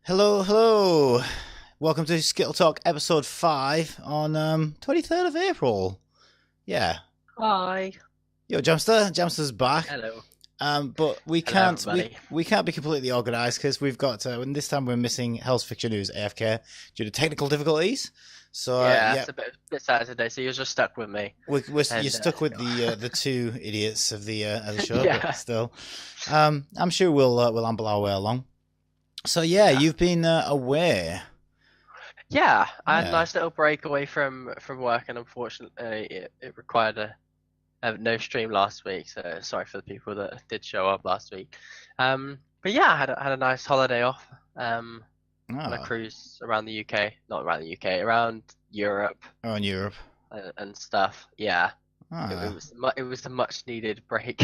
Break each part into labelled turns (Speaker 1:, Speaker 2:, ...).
Speaker 1: Hello, hello. Welcome to SkittleTalk episode 5 on 23rd of April. Yeah.
Speaker 2: Hi.
Speaker 1: Yo, Jamster. Jamster's back.
Speaker 2: Hello.
Speaker 1: But we
Speaker 2: Hello,
Speaker 1: can't
Speaker 2: everybody.
Speaker 1: we can't be completely organised because we've got and this time we're missing Hell's Fiction who's AFK due to technical difficulties. So
Speaker 2: Yeah,
Speaker 1: yeah,
Speaker 2: it's a bit sad today, so you're just stuck with me.
Speaker 1: you're
Speaker 2: And
Speaker 1: stuck with the two idiots of the show,
Speaker 2: yeah,
Speaker 1: but still, I'm sure we'll amble our way along. So yeah,
Speaker 2: yeah,
Speaker 1: you've been away.
Speaker 2: yeah. I had a
Speaker 1: Yeah.
Speaker 2: nice little break away from work, and unfortunately, it required a no stream last week. So sorry for the people that did show up last week. But yeah, I had a nice holiday off. On a
Speaker 1: Oh,
Speaker 2: cruise around the UK, not around the UK, around Europe
Speaker 1: oh, in Europe.
Speaker 2: and stuff. Yeah,
Speaker 1: Ah.
Speaker 2: it was a much needed break.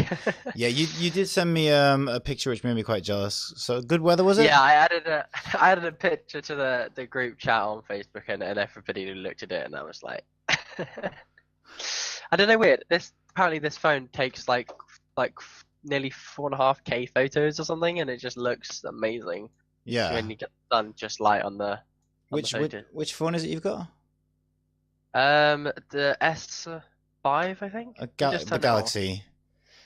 Speaker 1: Yeah, you did send me a picture which made me quite jealous. So good weather was it?
Speaker 2: Yeah, I added a I added a picture to the group chat on Facebook, and everybody who looked at it, and I was like, I don't know, weird. Apparently this phone takes like nearly 4.5K photos or something, and it just looks amazing
Speaker 1: Yeah.
Speaker 2: when you get the sun just light on the photo.
Speaker 1: Which phone is it you've got?
Speaker 2: The S5, I think. We just
Speaker 1: The
Speaker 2: turned it off.
Speaker 1: Galaxy.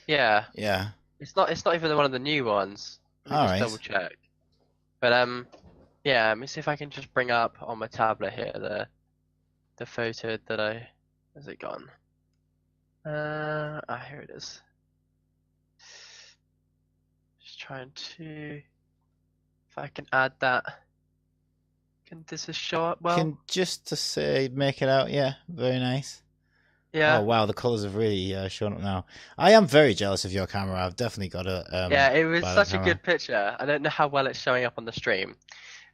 Speaker 2: Yeah,
Speaker 1: Yeah.
Speaker 2: it's not even one of the new ones. Let me
Speaker 1: All
Speaker 2: just
Speaker 1: right.
Speaker 2: double check. But yeah, let me see if I can just bring up on my tablet here the photo that I has it gone? Here it is. Just trying to if I can add that. Can this show up well?
Speaker 1: Can just to say make it out. Yeah, very nice.
Speaker 2: Yeah.
Speaker 1: Oh wow, the colours have really shown up now. I am very jealous of your camera. I've definitely got a
Speaker 2: Yeah, it was
Speaker 1: buy that
Speaker 2: such a
Speaker 1: camera.
Speaker 2: good picture. I don't know how well it's showing up on the stream.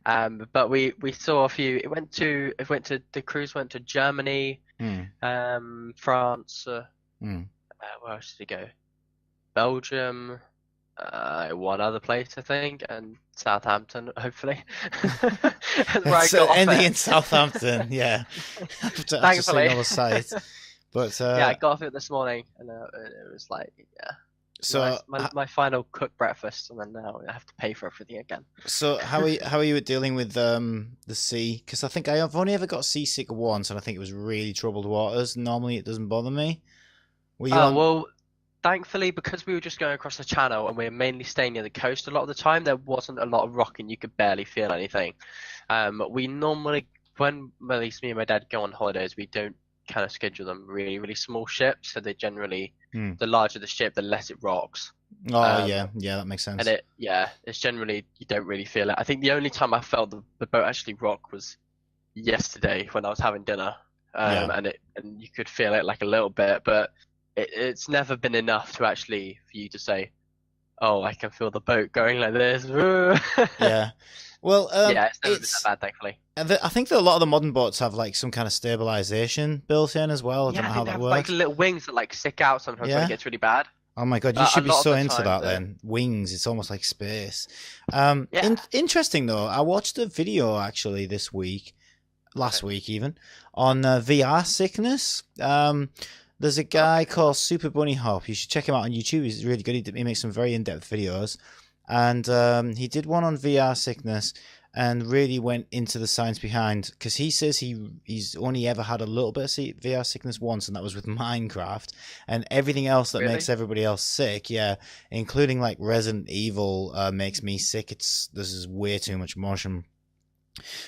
Speaker 2: But we saw a few. The cruise went to Germany, France. Where else did it go? Belgium, one other place I think, and Southampton, hopefully. That's where I got off
Speaker 1: Ending
Speaker 2: it.
Speaker 1: in Southampton. Yeah, after seeing
Speaker 2: Thankfully.
Speaker 1: all the sights. But
Speaker 2: Yeah, I got off it this morning, and it was like, yeah,
Speaker 1: so
Speaker 2: my final cooked breakfast, and then now I have to pay for everything again.
Speaker 1: So how are you dealing with the sea? Because I think I've only ever got seasick once, and I think it was really troubled waters. Normally it doesn't bother me. Were you on?
Speaker 2: Well, thankfully, because we were just going across the channel and we were mainly staying near the coast a lot of the time, there wasn't a lot of rocking. You could barely feel anything. We normally, when at least me and my dad go on holidays, we don't kind of schedule them really, really small ships. So they generally, the larger the ship, the less it rocks.
Speaker 1: Oh yeah, that makes sense.
Speaker 2: And it's generally, you don't really feel it. I think the only time I felt the boat actually rock was yesterday when I was having dinner. And you could feel it like a little bit, but it's never been enough to actually for you to say, "Oh, I can feel the boat going like this."
Speaker 1: Yeah. Well,
Speaker 2: yeah, it's never been that bad, thankfully.
Speaker 1: I think that a lot of the modern boats have like some kind of stabilization built in as well. I don't know how
Speaker 2: they
Speaker 1: that
Speaker 2: have
Speaker 1: works.
Speaker 2: like little wings that like stick out sometimes when
Speaker 1: Yeah.
Speaker 2: it gets really bad.
Speaker 1: Oh my god, you
Speaker 2: A
Speaker 1: should be
Speaker 2: lot of
Speaker 1: so
Speaker 2: the
Speaker 1: into
Speaker 2: time,
Speaker 1: that
Speaker 2: though.
Speaker 1: then. Wings, it's almost like space.
Speaker 2: Yeah.
Speaker 1: Interesting though, I watched a video actually this week, last week even, on VR sickness. There's a guy called Super Bunny Hop. You should check him out on YouTube. He's really good. He makes some very in-depth videos. And he did one on VR sickness and really went into the science behind, because he says he's only ever had a little bit of VR sickness once, and that was with Minecraft, and everything else that makes everybody else sick, yeah, including like Resident Evil makes me sick. This is way too much motion.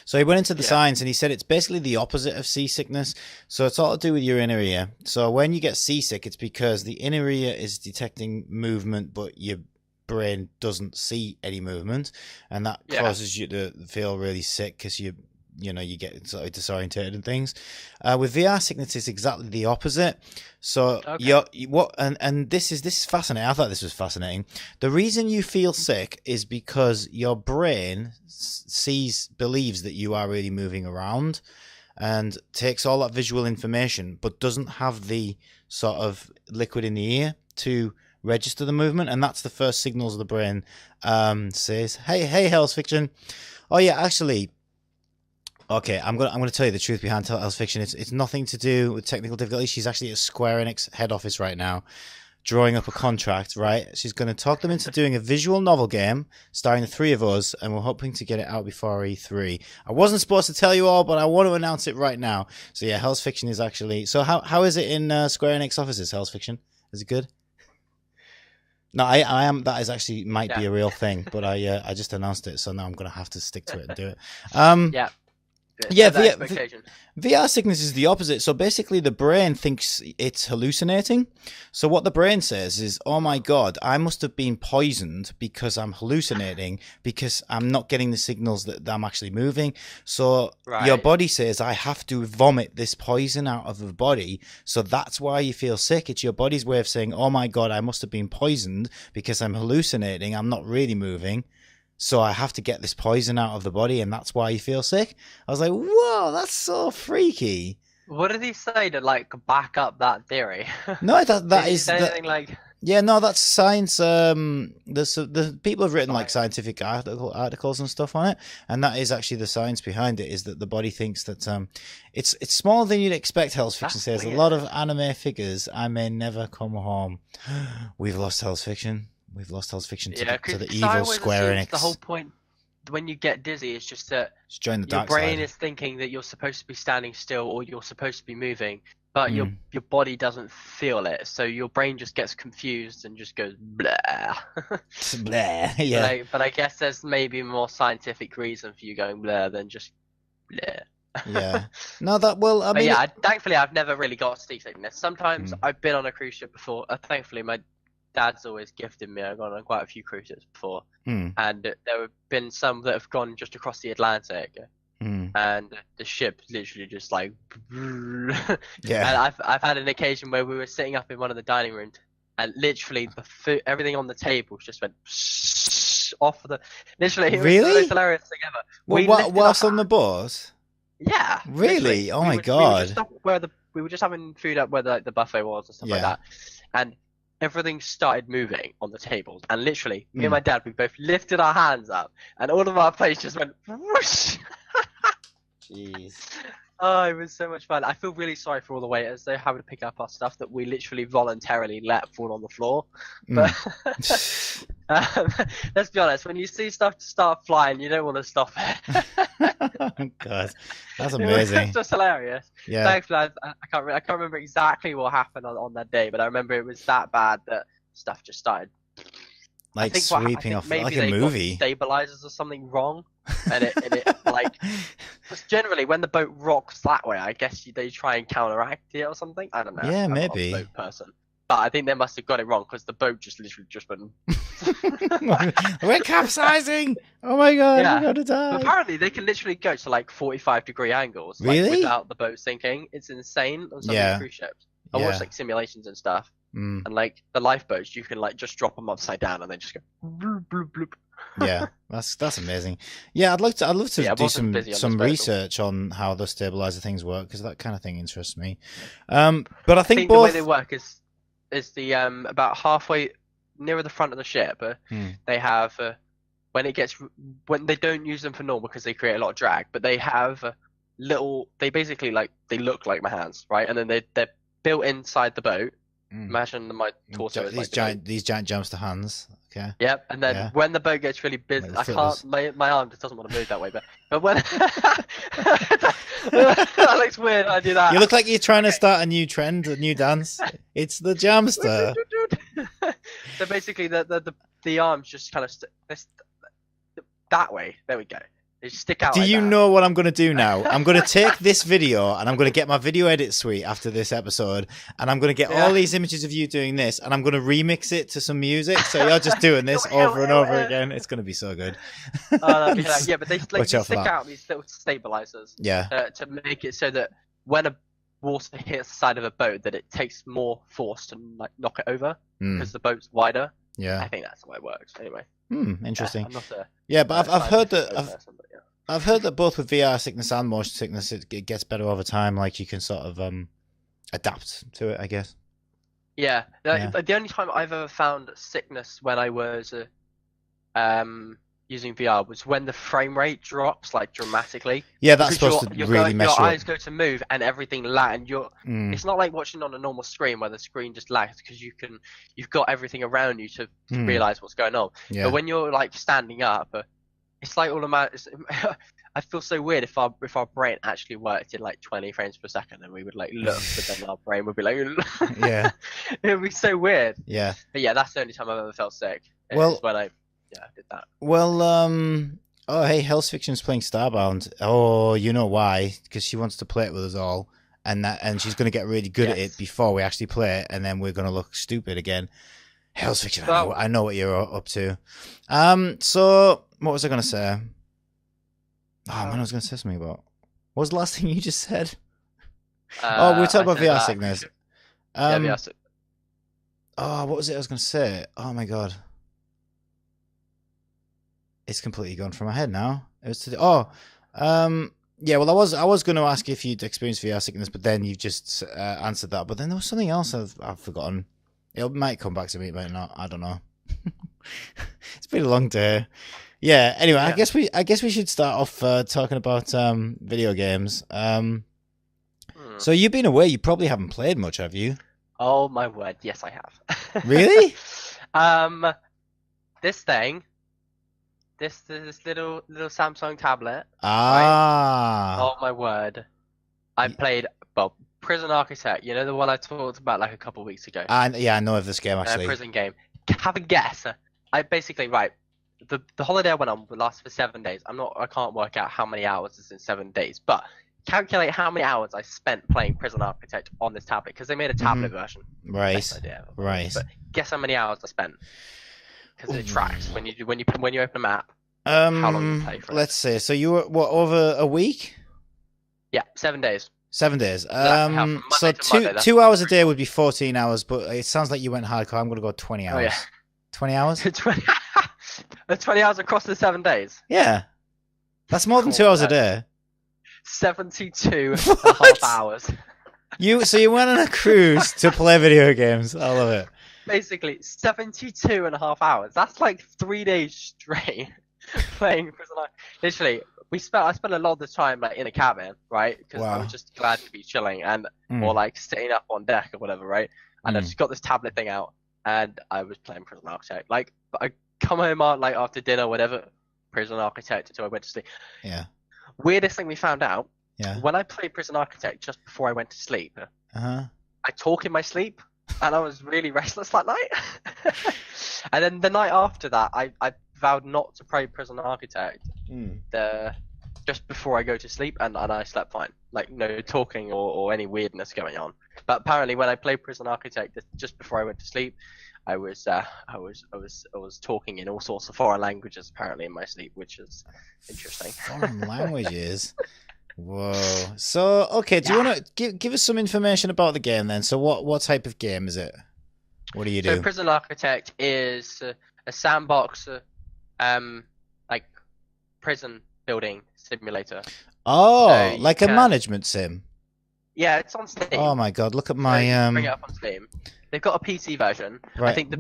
Speaker 1: So he went into the science, and he said it's basically the opposite of seasickness. So it's all to do with your inner ear. So when you get seasick, it's because the inner ear is detecting movement, but your brain doesn't see any movement, and that causes you to feel really sick because you get sort of disorientated and things. With VR sickness, it's exactly the opposite. So this is fascinating. I thought this was fascinating. The reason you feel sick is because your brain believes that you are really moving around, and takes all that visual information, but doesn't have the sort of liquid in the ear to register the movement, and that's the first signals the brain says, hey, Hell's Fiction. Oh yeah, actually, okay, I'm gonna tell you the truth behind Hell's Fiction. It's nothing to do with technical difficulties. She's actually at Square Enix head office right now, drawing up a contract, right? She's going to talk them into doing a visual novel game starring the three of us, and we're hoping to get it out before E3. I wasn't supposed to tell you all, but I want to announce it right now. So yeah, Hell's Fiction is actually... So how is it in Square Enix offices, Hell's Fiction? Is it good? No, I am. That is actually might be a real thing, but I just announced it, so now I'm going to have to stick to it and do it.
Speaker 2: Yeah.
Speaker 1: Yeah, VR sickness is the opposite. So basically, the brain thinks it's hallucinating. So what the brain says is, "Oh my god, I must have been poisoned because I'm hallucinating because I'm not getting the signals that I'm actually moving." So your body says, "I have to vomit this poison out of the body." So that's why you feel sick. It's your body's way of saying, "Oh my god, I must have been poisoned because I'm hallucinating. I'm not really moving. So I have to get this poison out of the body, and that's why you feel sick." I was like, whoa, that's so freaky.
Speaker 2: What did he say to like back up that theory?
Speaker 1: No, that is
Speaker 2: anything like...
Speaker 1: Yeah, no, that's science. The people have written like scientific articles and stuff on it, and that is actually the science behind it. Is that the body thinks that it's smaller than you'd expect. Hell's Fiction says a lot of anime figures. I may never come home. We've lost Hell's Fiction. We've lost Hell's Fiction to the evil Square Enix.
Speaker 2: The whole point when you get dizzy is just that
Speaker 1: join the dark
Speaker 2: your brain
Speaker 1: side.
Speaker 2: is thinking that you're supposed to be standing still or you're supposed to be moving, but your body doesn't feel it. So your brain just gets confused and just goes blah.
Speaker 1: Blah, yeah.
Speaker 2: But I guess there's maybe a more scientific reason for you going blah than just blah.
Speaker 1: Yeah. No, that well. I mean,
Speaker 2: thankfully I've never really got seasickness. Sometimes I've been on a cruise ship before. Thankfully my dad's always gifted me. I've gone on quite a few cruises before, and there have been some that have gone just across the Atlantic, and the ship literally just like,
Speaker 1: yeah.
Speaker 2: And I've had an occasion where we were sitting up in one of the dining rooms, and literally the food, everything on the table just went off the. Literally, it was the most hilarious thing ever.
Speaker 1: Well, whilst on the boat.
Speaker 2: Yeah.
Speaker 1: Really? Oh my god.
Speaker 2: We were just having food up where the buffet was and stuff like that, and everything started moving on the tables, and literally me and my dad, we both lifted our hands up, and all of our plates just went whoosh.
Speaker 1: Jeez.
Speaker 2: Oh, it was so much fun. I feel really sorry for all the waiters. They're having to pick up our stuff that we literally voluntarily let fall on the floor. But let's be honest, when you see stuff start flying, you don't want to stop it.
Speaker 1: God, that's amazing.
Speaker 2: It's just hilarious.
Speaker 1: Yeah.
Speaker 2: Thankfully, I can't remember exactly what happened on that day, but I remember it was that bad that stuff just started
Speaker 1: like sweeping off like a movie.
Speaker 2: Stabilizers or something wrong, and it like, because generally when the boat rocks that way, I guess they try and counteract it or something. I don't know.
Speaker 1: Yeah,
Speaker 2: I'm
Speaker 1: maybe.
Speaker 2: not a boat person, but I think they must have got it wrong because the boat just literally just went.
Speaker 1: We're capsizing! Oh my god,
Speaker 2: yeah.
Speaker 1: we're gonna die!
Speaker 2: But apparently, they can literally go to like 45-degree angles,
Speaker 1: really,
Speaker 2: like, without the boat sinking. It's insane on some of the cruise ships. I watched like simulations and stuff, and like the lifeboats, you can like just drop them upside down and then just go bloop, bloop, bloop.
Speaker 1: Yeah, that's amazing. Yeah, I'd love to do some research on how the stabilizer things work, because that kind of thing interests me. But I think both...
Speaker 2: the way they work is the about halfway nearer the front of the ship. They have when they don't use them for normal because they create a lot of drag, but they have they basically they look like my hands, right? And then they're built inside the boat. Imagine my torso is
Speaker 1: these giant Jamster hands. Okay.
Speaker 2: Yep. And then when the boat gets really busy, I can't. My arm just doesn't want to move that way. But when that looks weird, I do that.
Speaker 1: You look like you're trying to start a new trend, a new dance. It's the Jamster.
Speaker 2: So basically, the arms just kind of that way. There we go. They just stick out.
Speaker 1: Do you know what I'm going to do now? I'm going to take this video and I'm going to get my video edit suite after this episode, and I'm going to get all these images of you doing this, and I'm going to remix it to some music. So you're just doing this over and over again. It's going to be so good.
Speaker 2: That'd be yeah, but they stick out these little stabilizers.
Speaker 1: Yeah.
Speaker 2: To make it so that when a water hits the side of a boat, that it takes more force to like knock it over because the boat's wider.
Speaker 1: Yeah.
Speaker 2: I think that's the way it works. Anyway.
Speaker 1: Interesting.
Speaker 2: I'm not
Speaker 1: but I've heard that I've heard that both with VR sickness and motion sickness, it gets better over time. Like you can sort of adapt to it, I guess.
Speaker 2: Yeah. The only time I've ever found sickness when I was using VR was when the frame rate drops like dramatically.
Speaker 1: Yeah, that's
Speaker 2: Because
Speaker 1: supposed to really mess
Speaker 2: your
Speaker 1: you up.
Speaker 2: eyes go to move and everything lag, and it's not like watching on a normal screen where the screen just lags because you've got everything around you to realize what's going on.
Speaker 1: Yeah.
Speaker 2: But when you're like standing up, it's like automatic. I feel so weird if our brain actually worked in like 20 frames per second and we would like look, but then our brain would be like,
Speaker 1: yeah,
Speaker 2: it would be so weird.
Speaker 1: Yeah.
Speaker 2: But yeah, that's the only time I've ever felt sick.
Speaker 1: Well,
Speaker 2: is when I did that.
Speaker 1: Well, oh hey, Hell's Fiction's playing Starbound. Oh, you know why? Because she wants to play it with us all, and she's going to get really good at it before we actually play it, and then we're going to look stupid again. Hell's Fiction, I know what you're up to. So what was I going to say? Oh man, I was going to say something about. What was the last thing you just said? We were talking about VR sickness.
Speaker 2: VR sickness.
Speaker 1: Oh, what was it I was going to say? Oh my god. It's completely gone from my head now. It was yeah. Well, I was going to ask if you'd experienced VR sickness, but then you just answered that. But then there was something else I've forgotten. It might come back to me, it might not. I don't know. It's been a long day. Yeah. Anyway, yeah. I guess we should start off talking about video games. So you've been away. You probably haven't played much, have you?
Speaker 2: Oh my word! Yes, I have.
Speaker 1: Really?
Speaker 2: This thing. This little Samsung tablet.
Speaker 1: Ah.
Speaker 2: Right? Oh my word! I played Prison Architect. You know the one I talked about like a couple of weeks ago.
Speaker 1: Yeah, I know of this game actually.
Speaker 2: Prison game. Have a guess. I basically the holiday I went on lasted for 7 days. I can't work out how many hours is in 7 days, but calculate how many hours I spent playing Prison Architect on this tablet because they made a tablet version.
Speaker 1: Right.
Speaker 2: Best idea.
Speaker 1: Right.
Speaker 2: But guess how many hours I spent? Because it tracks when you open a map.
Speaker 1: How
Speaker 2: long you play for
Speaker 1: let's see. So you were over a week?
Speaker 2: Yeah, 7 days.
Speaker 1: 7 days. So
Speaker 2: Monday,
Speaker 1: 2 hours a day would be 14 hours, but it sounds like you went hardcore. I'm gonna go 20 hours.
Speaker 2: Oh, yeah.
Speaker 1: 20 hours?
Speaker 2: 20 hours across the 7 days.
Speaker 1: Yeah. That's more than 2 hours a day.
Speaker 2: 72 and a half hours.
Speaker 1: So you went on a cruise to play video games. I love it.
Speaker 2: Basically, 72 and a half hours. That's like 3 days straight playing Prison Architect. Literally, I spent a lot of the time like in a cabin, right? Because I was just glad to be chilling and or like staying up on deck or whatever, right? And I just got this tablet thing out and I was playing Prison Architect. Like, I come home like after dinner, whatever, Prison Architect until I went to sleep.
Speaker 1: Yeah.
Speaker 2: Weirdest thing we found out.
Speaker 1: Yeah.
Speaker 2: When I played Prison Architect just before I went to sleep,
Speaker 1: I
Speaker 2: talk in my sleep, and I was really restless that night. And then the night after that, I vowed not to play Prison Architect just before I go to sleep, and I slept fine. Like no talking or any weirdness going on. But apparently, when I played Prison Architect just before I went to sleep, I was talking in all sorts of foreign languages apparently in my sleep, which is interesting.
Speaker 1: Foreign languages. Whoa. So, okay, do you want to give us some information about the game then? So what type of game is it? What do you do?
Speaker 2: So Prison Architect is a sandbox, like prison building simulator.
Speaker 1: Oh,
Speaker 2: So
Speaker 1: like a management sim?
Speaker 2: Yeah, it's on Steam.
Speaker 1: Oh my god, look at my...
Speaker 2: Bring it up on Steam. They've got a PC version.
Speaker 1: Right.
Speaker 2: I think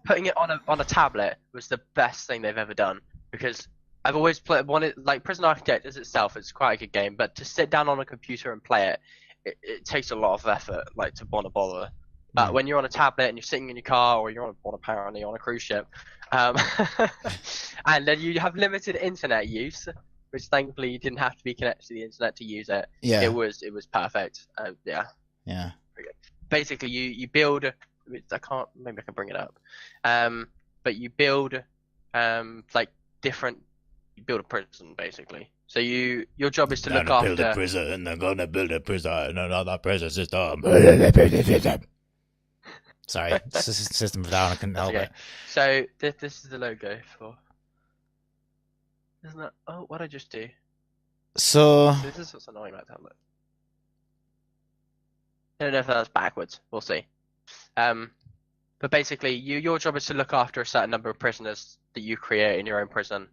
Speaker 2: putting it on a tablet was the best thing they've ever done because I've always wanted like Prison Architect as itself. It's quite a good game, but to sit down on a computer and play it takes a lot of effort, like to want to bother. But when you're on a tablet and you're sitting in your car, or you're apparently on a cruise ship, and then you have limited internet use, which thankfully you didn't have to be connected to the internet to use it.
Speaker 1: Yeah.
Speaker 2: It was perfect. Yeah.
Speaker 1: Yeah.
Speaker 2: Basically, you build. Maybe I can bring it up. But you build like different. You build a prison basically. So your job is to look after.
Speaker 1: Build a prison. They're gonna build a prison. Another prison system. Sorry, system down. I couldn't help it.
Speaker 2: So this is the logo for. Isn't that? Oh, what did I just do?
Speaker 1: So
Speaker 2: this is what's annoying about tablet. I don't know if that's backwards. We'll see. But basically, your job is to look after a certain number of prisoners that you create in your own prison,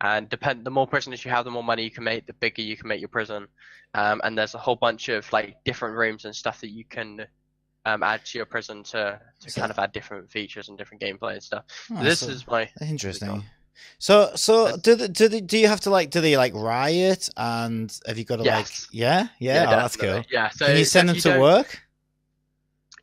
Speaker 2: and the more prisoners you have, the more money you can make, the bigger you can make your prison. And there's a whole bunch of like different rooms and stuff that you can add to your prison to kind of add different features and different gameplay and stuff.
Speaker 1: Oh,
Speaker 2: this is my
Speaker 1: interesting. So
Speaker 2: That's-
Speaker 1: do you have to like do they like riot and have you got to like
Speaker 2: yes.
Speaker 1: yeah oh, that's
Speaker 2: Definitely.
Speaker 1: cool.
Speaker 2: Yeah.
Speaker 1: Can you
Speaker 2: So
Speaker 1: send
Speaker 2: if
Speaker 1: them
Speaker 2: you
Speaker 1: to
Speaker 2: don't,
Speaker 1: work?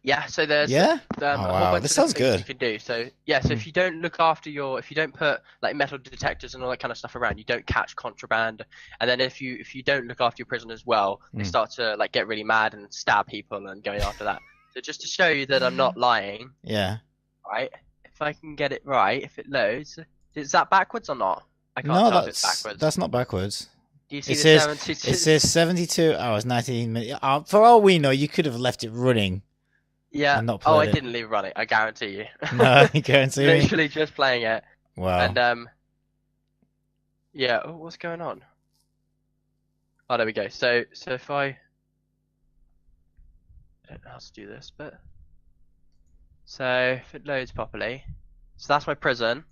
Speaker 2: yeah. So there's
Speaker 1: Yeah. Oh
Speaker 2: a whole
Speaker 1: wow,
Speaker 2: bunch
Speaker 1: this
Speaker 2: of
Speaker 1: sounds
Speaker 2: different things you
Speaker 1: good.
Speaker 2: can do. So yeah. So
Speaker 1: Mm.
Speaker 2: if you don't look after if you don't put like metal detectors and all that kind of stuff around, you don't catch contraband. And then if you don't look after your prisoners well, they
Speaker 1: Mm.
Speaker 2: start to like get really mad and stab people and going after that. So just to show you that I'm not lying,
Speaker 1: Yeah.
Speaker 2: right? If I can get it right, if it loads, is that backwards or not? I can't
Speaker 1: No,
Speaker 2: tell if it's backwards.
Speaker 1: that's not backwards.
Speaker 2: Do you see
Speaker 1: It
Speaker 2: the
Speaker 1: says
Speaker 2: 72?
Speaker 1: it says 72 hours 19 minutes. For all we know, you could have left it running
Speaker 2: Yeah.
Speaker 1: and not
Speaker 2: Oh, I
Speaker 1: played it.
Speaker 2: didn't leave it running. I guarantee you.
Speaker 1: No, you guarantee me?
Speaker 2: Literally just playing it.
Speaker 1: Wow.
Speaker 2: And yeah. Oh, what's going on? Oh, there we go. So if I don't know how to do this, but so if it loads properly, so that's my prison.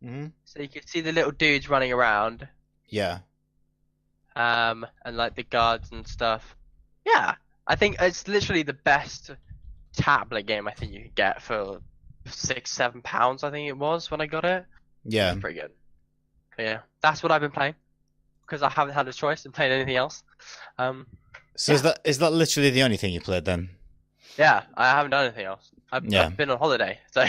Speaker 1: Hmm.
Speaker 2: So you can see the little dudes running around,
Speaker 1: Yeah.
Speaker 2: and like the guards and stuff. Yeah, I think it's literally the best tablet game I think you could get for £6-7. I think it was when I got it.
Speaker 1: Yeah.
Speaker 2: It's pretty good. But yeah, that's what I've been playing because I haven't had a choice in playing anything else.
Speaker 1: So is that literally the only thing you played then?
Speaker 2: Yeah, I haven't done anything else.
Speaker 1: Yeah.
Speaker 2: I've been on holiday, so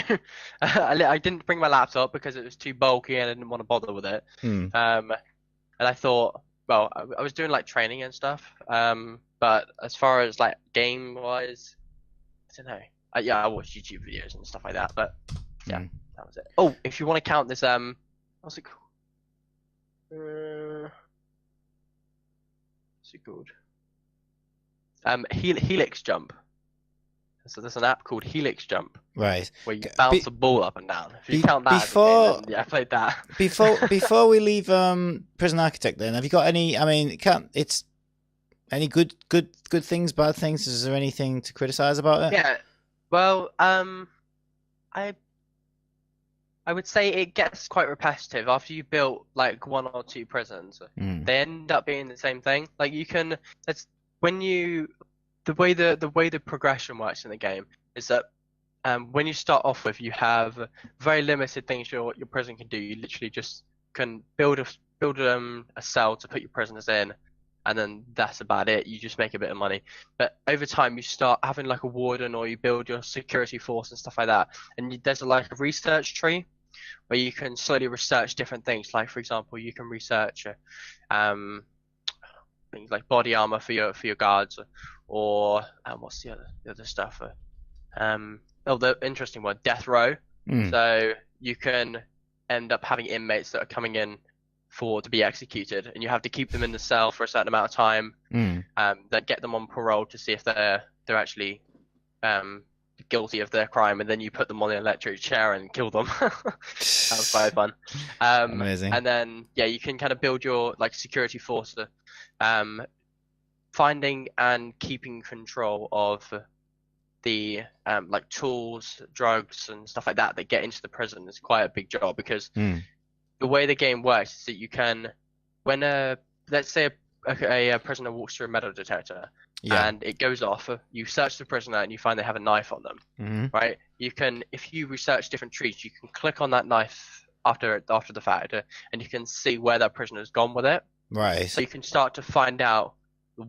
Speaker 2: I didn't bring my laptop because it was too bulky and I didn't want to bother with it.
Speaker 1: Hmm.
Speaker 2: And I thought, well, I was doing like training and stuff. But as far as like game wise, I don't know. Yeah, I watched YouTube videos and stuff like that. But yeah, that was it. Oh, if you want to count this, what's it called? What's it called? Helix Jump. So there's an app called Helix Jump
Speaker 1: Right.
Speaker 2: where you bounce a ball up and down. If you
Speaker 1: be-
Speaker 2: count that
Speaker 1: before-
Speaker 2: as a game, then yeah, I played that.
Speaker 1: Before we leave Prison Architect, then have you got any? I mean, it's any good things, bad things? Is there anything to criticize about it?
Speaker 2: Yeah. Well, I would say it gets quite repetitive after you built like one or two prisons.
Speaker 1: Mm.
Speaker 2: They end up being the same thing. Like you can, it's when you the way the progression works in the game is that when you start off with, you have very limited things your prison can do. You literally just can build a cell to put your prisoners in, and then that's about it. You just make a bit of money. But over time, you start having like a warden, or you build your security force and stuff like that. And there's like a research tree where you can slowly research different things. Like for example, you can research things like body armor for your guards, or what's the other stuff? The interesting one, death row.
Speaker 1: Mm.
Speaker 2: So you can end up having inmates that are coming in to be executed, and you have to keep them in the cell for a certain amount of time.
Speaker 1: Mm.
Speaker 2: That get them on parole to see if they're actually guilty of their crime, and then you put them on the electric chair and kill them. That was quite fun.
Speaker 1: Amazing.
Speaker 2: And then yeah, you can kind of build your like security force. Finding and keeping control of the like tools, drugs, and stuff like that get into the prison is quite a big job, because the way the game works is that you can, when let's say a prisoner walks through a metal detector,
Speaker 1: Yeah.
Speaker 2: and it goes off, you search the prisoner and you find they have a knife on them,
Speaker 1: Mm-hmm.
Speaker 2: right? You can, if you research different trees, you can click on that knife after the fact, and you can see where that prisoner's gone with it.
Speaker 1: Right.
Speaker 2: So you can start to find out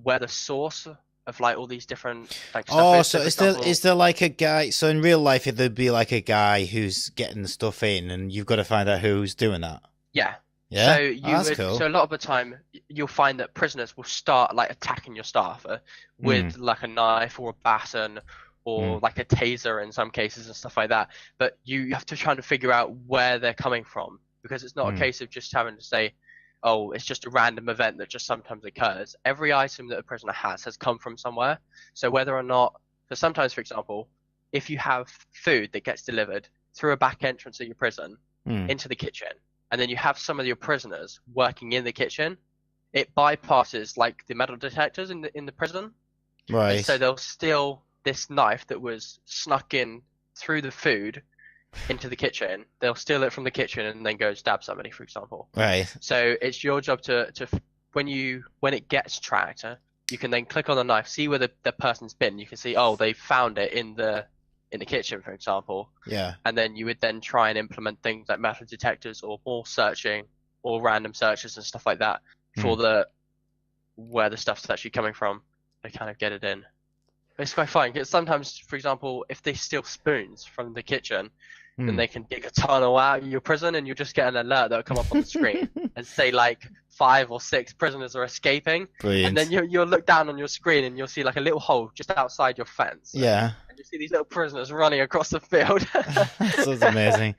Speaker 2: where the source of like all these different like stuff
Speaker 1: Oh,
Speaker 2: is.
Speaker 1: so
Speaker 2: for
Speaker 1: is there
Speaker 2: example,
Speaker 1: like a guy? So in real life, there'd be like a guy who's getting the stuff in, and you've got to find out who's doing that.
Speaker 2: yeah.
Speaker 1: Yeah.
Speaker 2: So you
Speaker 1: that's cool.
Speaker 2: so a lot of the time you'll find that prisoners will start like attacking your staff with like a knife or a baton or like a taser in some cases and stuff like that. But you have to try to figure out where they're coming from, because it's not a case of just having to say, oh, it's just a random event that just sometimes occurs. Every item that a prisoner has come from somewhere. So whether or not, so sometimes, for example, if you have food that gets delivered through a back entrance of your prison into the kitchen, and then you have some of your prisoners working in the kitchen, it bypasses like the metal detectors in the prison.
Speaker 1: Right.
Speaker 2: And so they'll steal this knife that was snuck in through the food into the kitchen. They'll steal it from the kitchen and then go stab somebody, for example.
Speaker 1: Right.
Speaker 2: So it's your job to when it gets tracked, you can then click on the knife, see where the person's been. You can see, oh, they found it in the in the kitchen, for example.
Speaker 1: Yeah.
Speaker 2: And then you would then try and implement things like metal detectors or more searching or random searches and stuff like that for where the stuff's actually coming from to kind of get it in. It's quite fun because sometimes, for example, if they steal spoons from the kitchen, then they can dig a tunnel out of your prison and you'll just get an alert that'll come up on the screen and say like 5 or 6 prisoners are escaping.
Speaker 1: Brilliant.
Speaker 2: And then you'll look down on your screen and you'll see like a little hole just outside your fence.
Speaker 1: Yeah.
Speaker 2: And you see these little prisoners running across the field.
Speaker 1: That's amazing.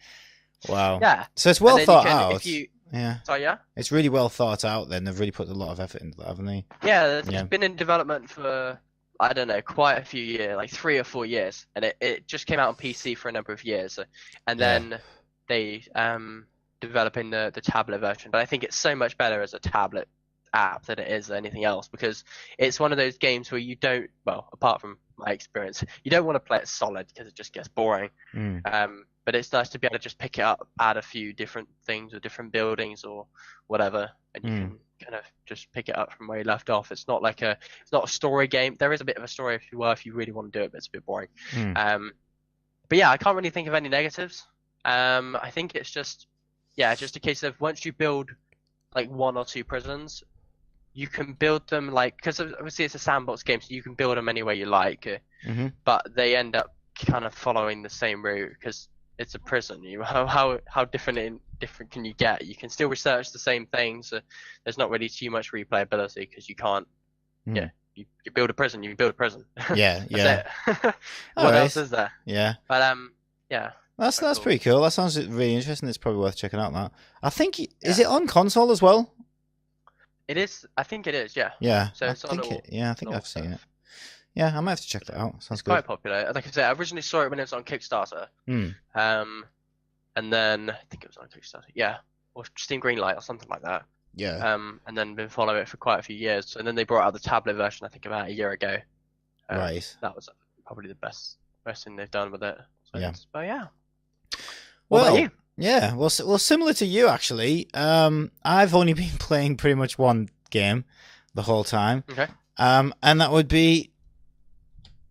Speaker 1: Wow.
Speaker 2: Yeah.
Speaker 1: So it's well thought out. Yeah.
Speaker 2: So yeah.
Speaker 1: It's really well thought out then. They've really put a lot of effort into that, haven't they?
Speaker 2: Yeah, it's been in development for, I don't know, quite a few years, like 3 or 4 years, and it just came out on PC for a number of years, and then they developing the tablet version. But I think it's so much better as a tablet app than it is anything else, because it's one of those games where you don't, well, apart from my experience, you don't want to play it solid because it just gets boring. But it's nice to be able to just pick it up, add a few different things or different buildings or whatever, and you can kind of just pick it up from where you left off. It's not like it's not a story game. There is a bit of a story if you really want to do it, but it's a bit boring. But yeah, I can't really think of any negatives. I think it's just a case of once you build like 1 or 2 prisons, you can build them like, because obviously it's a sandbox game, so you can build them any way you like, but they end up kind of following the same route because it's a prison. How different can you get? You can still research the same things. There's not really too much replayability because you can't. Yeah, you build a prison. You build a prison.
Speaker 1: Yeah, yeah.
Speaker 2: What else is there?
Speaker 1: Yeah.
Speaker 2: But yeah.
Speaker 1: That's pretty cool. That sounds really interesting. It's probably worth checking out. That I think is it on console as well?
Speaker 2: It is. I think it is. Yeah.
Speaker 1: Yeah.
Speaker 2: So it's on
Speaker 1: I think I've seen it. Yeah, I might have to check that out. Sounds good.
Speaker 2: Quite popular. Like I said, I originally saw it when it was on Kickstarter. And then I think it was on Kickstarter. Yeah, or Steam Greenlight or something like that.
Speaker 1: Yeah.
Speaker 2: And then been following it for quite a few years. And then they brought out the tablet version, I think, about a year ago.
Speaker 1: Right.
Speaker 2: That was probably the best thing they've done with it. So
Speaker 1: yeah.
Speaker 2: But yeah.
Speaker 1: What
Speaker 2: about you?
Speaker 1: Yeah. Well, similar to you actually. I've only been playing pretty much one game the whole time.
Speaker 2: Okay.
Speaker 1: And that would be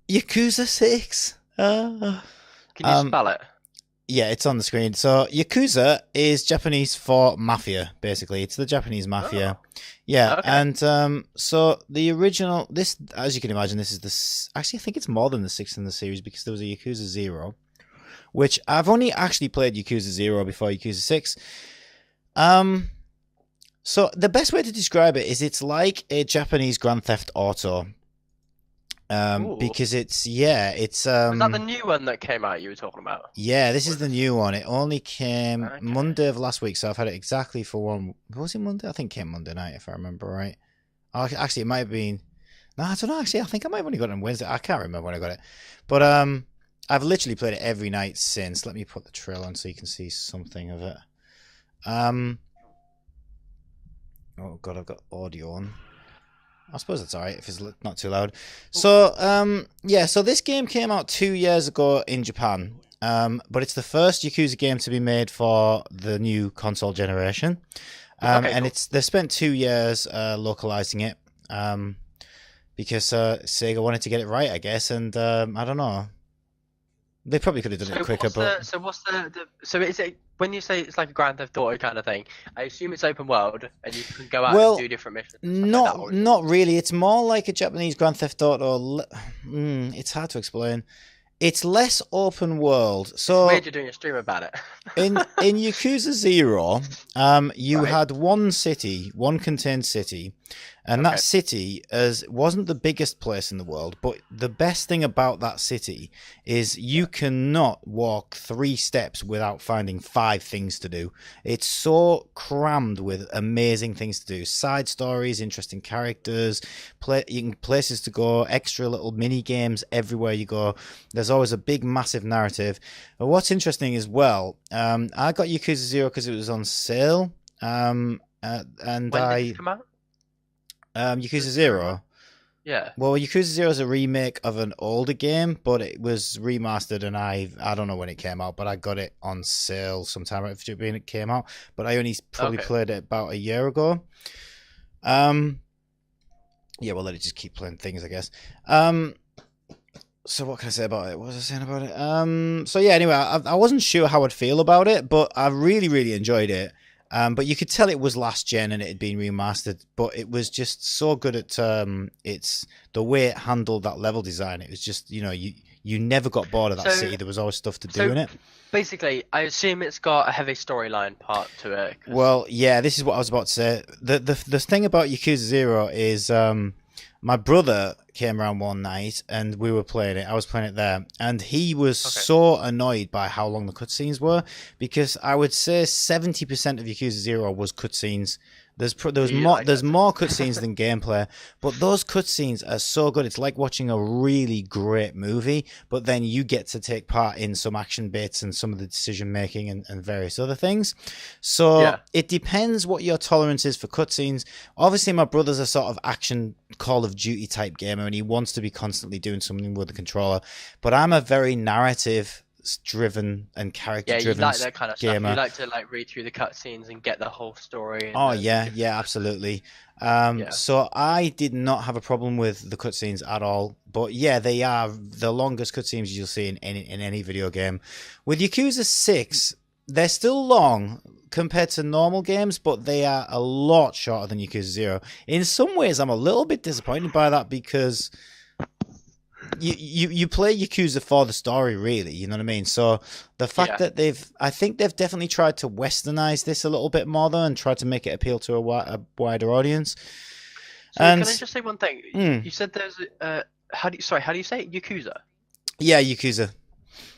Speaker 1: Yakuza 6.
Speaker 2: Can you spell it?
Speaker 1: Yeah, it's on the screen. So Yakuza is Japanese for mafia, basically. It's the Japanese mafia.
Speaker 2: Oh.
Speaker 1: Yeah,
Speaker 2: Okay.
Speaker 1: and so the original, this, as you can imagine, this is actually I think it's more than the 6th in the series because there was a Yakuza 0, which I've only actually played Yakuza 0 before Yakuza 6. So the best way to describe it is it's like a Japanese Grand Theft Auto. Because it's
Speaker 2: Was that the new one that came out you were talking about?
Speaker 1: Yeah, this is the new one. It only came
Speaker 2: Okay.
Speaker 1: Monday of last week, so I've had it exactly for one. Was it Monday? I think it came Monday night, if I remember right. Oh, actually, it might have been. No, I don't know. Actually, I think I might have only got it on Wednesday. I can't remember when I got it, but I've literally played it every night since. Let me put the trailer on so you can see something of it. Oh god, I've got audio on. I suppose it's alright if it's not too loud. So, so this game came out 2 years ago in Japan. But it's the first Yakuza game to be made for the new console generation. And they've spent 2 years localizing it. Because Sega wanted to get it right, I guess, and I don't know. They probably could have done it quicker,
Speaker 2: so is it, when you say it's like a Grand Theft Auto kind of thing, I assume it's open world and you can go out and do different missions?
Speaker 1: Not really. It's more like a Japanese Grand Theft Auto. It's hard to explain. It's less open world. So
Speaker 2: it's weird you're doing a stream about it.
Speaker 1: in Yakuza 0, you had one city, one contained city, and that city wasn't the biggest place in the world, but the best thing about that city is you cannot walk 3 steps without finding 5 things to do. It's so crammed with amazing things to do. Side stories, interesting characters, places to go, extra little mini games everywhere you go. There's always a big, massive narrative. But what's interesting as well, I got Yakuza 0 because it was on sale. And
Speaker 2: when did it come out?
Speaker 1: Yakuza 0?
Speaker 2: Yeah.
Speaker 1: Well, Yakuza 0 is a remake of an older game, but it was remastered, and I don't know when it came out, but I got it on sale sometime after it came out. But I only probably played it about a year ago. Yeah, we'll let it just keep playing things, I guess. So what can I say about it? What was I saying about it? So yeah, anyway, I wasn't sure how I'd feel about it, but I really, really enjoyed it. But you could tell it was last gen and it had been remastered, but it was just so good at it's the way it handled that level design. It was just, you never got bored of that city. There was always stuff to do in it.
Speaker 2: Basically, I assume it's got a heavy storyline part to it.
Speaker 1: Well, yeah, this is what I was about to say. The thing about Yakuza 0 is my brother came around one night and we were playing it. I was playing it there, and he was so annoyed by how long the cutscenes were, because I would say 70% of Yakuza 0 was cutscenes. There's more cutscenes than gameplay, but those cutscenes are so good. It's like watching a really great movie, but then you get to take part in some action bits and some of the decision making and various other things. So it depends what your tolerance is for cutscenes. Obviously, my brother's a sort of action Call of Duty type gamer, and he wants to be constantly doing something with the controller. But I'm a very narrative driven and character driven
Speaker 2: you like that kind of
Speaker 1: gamer.
Speaker 2: Stuff. You like to like read through the cutscenes and get the whole story.
Speaker 1: Yeah, absolutely. So I did not have a problem with the cutscenes at all. But yeah, they are the longest cutscenes you'll see in any video game. With Yakuza 6, they're still long compared to normal games, but they are a lot shorter than Yakuza 0. In some ways, I'm a little bit disappointed by that, because you play Yakuza for the story, really, you know what I mean? So the fact that I think they've definitely tried to westernize this a little bit more, though, and tried to make it appeal to a wider audience.
Speaker 2: So can I just say one thing? You said there's how do you say it? Yakuza?
Speaker 1: Yeah, Yakuza.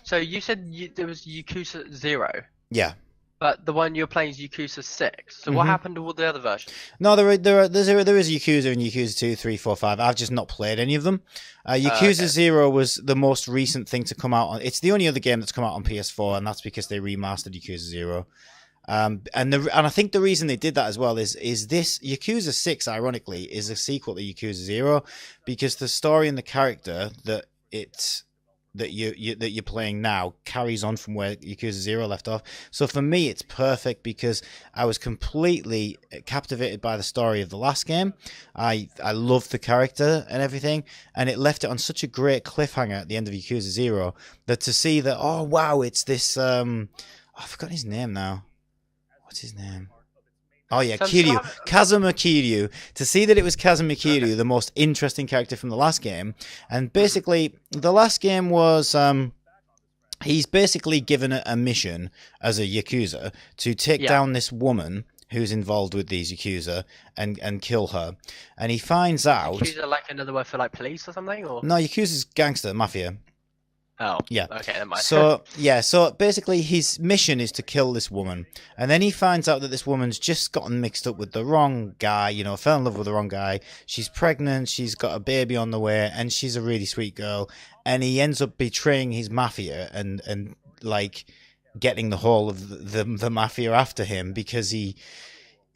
Speaker 2: So you said there was Yakuza 0.
Speaker 1: Yeah.
Speaker 2: But the one you're playing is Yakuza 6. So what happened to all the other versions?
Speaker 1: No, there is Yakuza and Yakuza 2, 3, 4, 5. I've just not played any of them. Yakuza 0 was the most recent thing to come out. It's the only other game that's come out on PS4, and that's because they remastered Yakuza 0. And I think the reason they did that as well is this Yakuza 6, ironically, is a sequel to Yakuza 0, because the story and the character that you're playing now carries on from where Yakuza 0 left off. So for me, it's perfect, because I was completely captivated by the story of the last game. I loved the character and everything, and it left it on such a great cliffhanger at the end of Yakuza 0 that to see that, oh wow, it's this I've forgotten his name now. What's his name? Oh yeah, Kiryu. Kazuma Kiryu. To see that it was Kazuma Kiryu, the most interesting character from the last game. And basically, the last game was he's basically given a mission as a Yakuza to take down this woman who's involved with these Yakuza and kill her. And he finds out...
Speaker 2: Yakuza like another word for like police or something? Or?
Speaker 1: No, Yakuza's gangster, mafia.
Speaker 2: Oh,
Speaker 1: yeah.
Speaker 2: Okay, never mind.
Speaker 1: So basically his mission is to kill this woman, and then he finds out that this woman's just gotten mixed up with the wrong guy, fell in love with the wrong guy. She's pregnant, she's got a baby on the way, and she's a really sweet girl, and he ends up betraying his mafia and like getting the whole of the mafia after him, because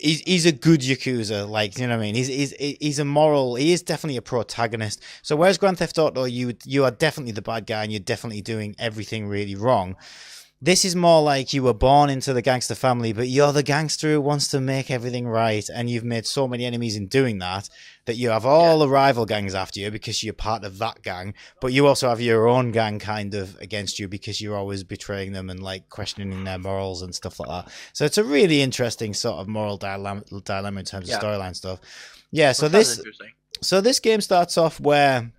Speaker 1: he's a good Yakuza, like, you know what I mean? He's a moral. He is definitely a protagonist. So whereas Grand Theft Auto, you are definitely the bad guy and you're definitely doing everything really wrong. This is more like you were born into the gangster family, but you're the gangster who wants to make everything right, and you've made so many enemies in doing that you have all the rival gangs after you because you're part of that gang, but you also have your own gang kind of against you because you're always betraying them and like questioning their morals and stuff like that. So it's a really interesting sort of moral dilemma in terms of storyline stuff. Yeah, so this game starts off where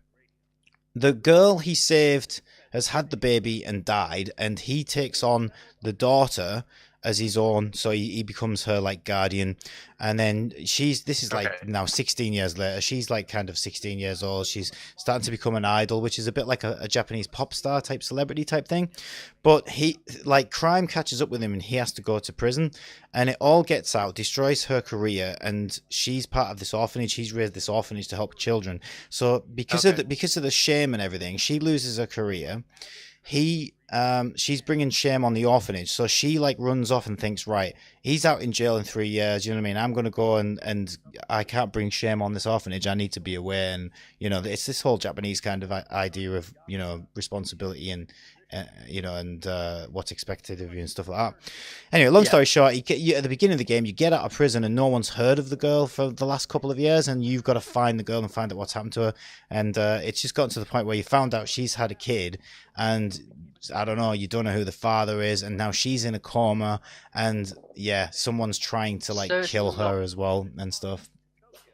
Speaker 1: the girl he saved has had the baby and died, and he takes on the daughter as his own, so he becomes her like guardian. And then this is like now 16 years later, she's like kind of 16 years old, she's starting to become an idol, which is a bit like a Japanese pop star type celebrity type thing. But he, like, crime catches up with him and he has to go to prison, and it all gets out, destroys her career, and she's part of this orphanage. He's raised this orphanage to help children, so because of the shame and everything, she loses her career. She's bringing shame on the orphanage, so she like runs off and thinks, right, he's out in jail in 3 years, you know what I mean, I'm gonna go and I can't bring shame on this orphanage, I need to be aware. And it's this whole Japanese kind of idea of responsibility and and what's expected of you and stuff like that. Anyway, long story short, you at the beginning of the game, you get out of prison and no one's heard of the girl for the last couple of years, and you've got to find the girl and find out what's happened to her. And it's just gotten to the point where you found out she's had a kid, and I don't know, you don't know who the father is, and now she's in a coma, and someone's trying to kill her as well and stuff.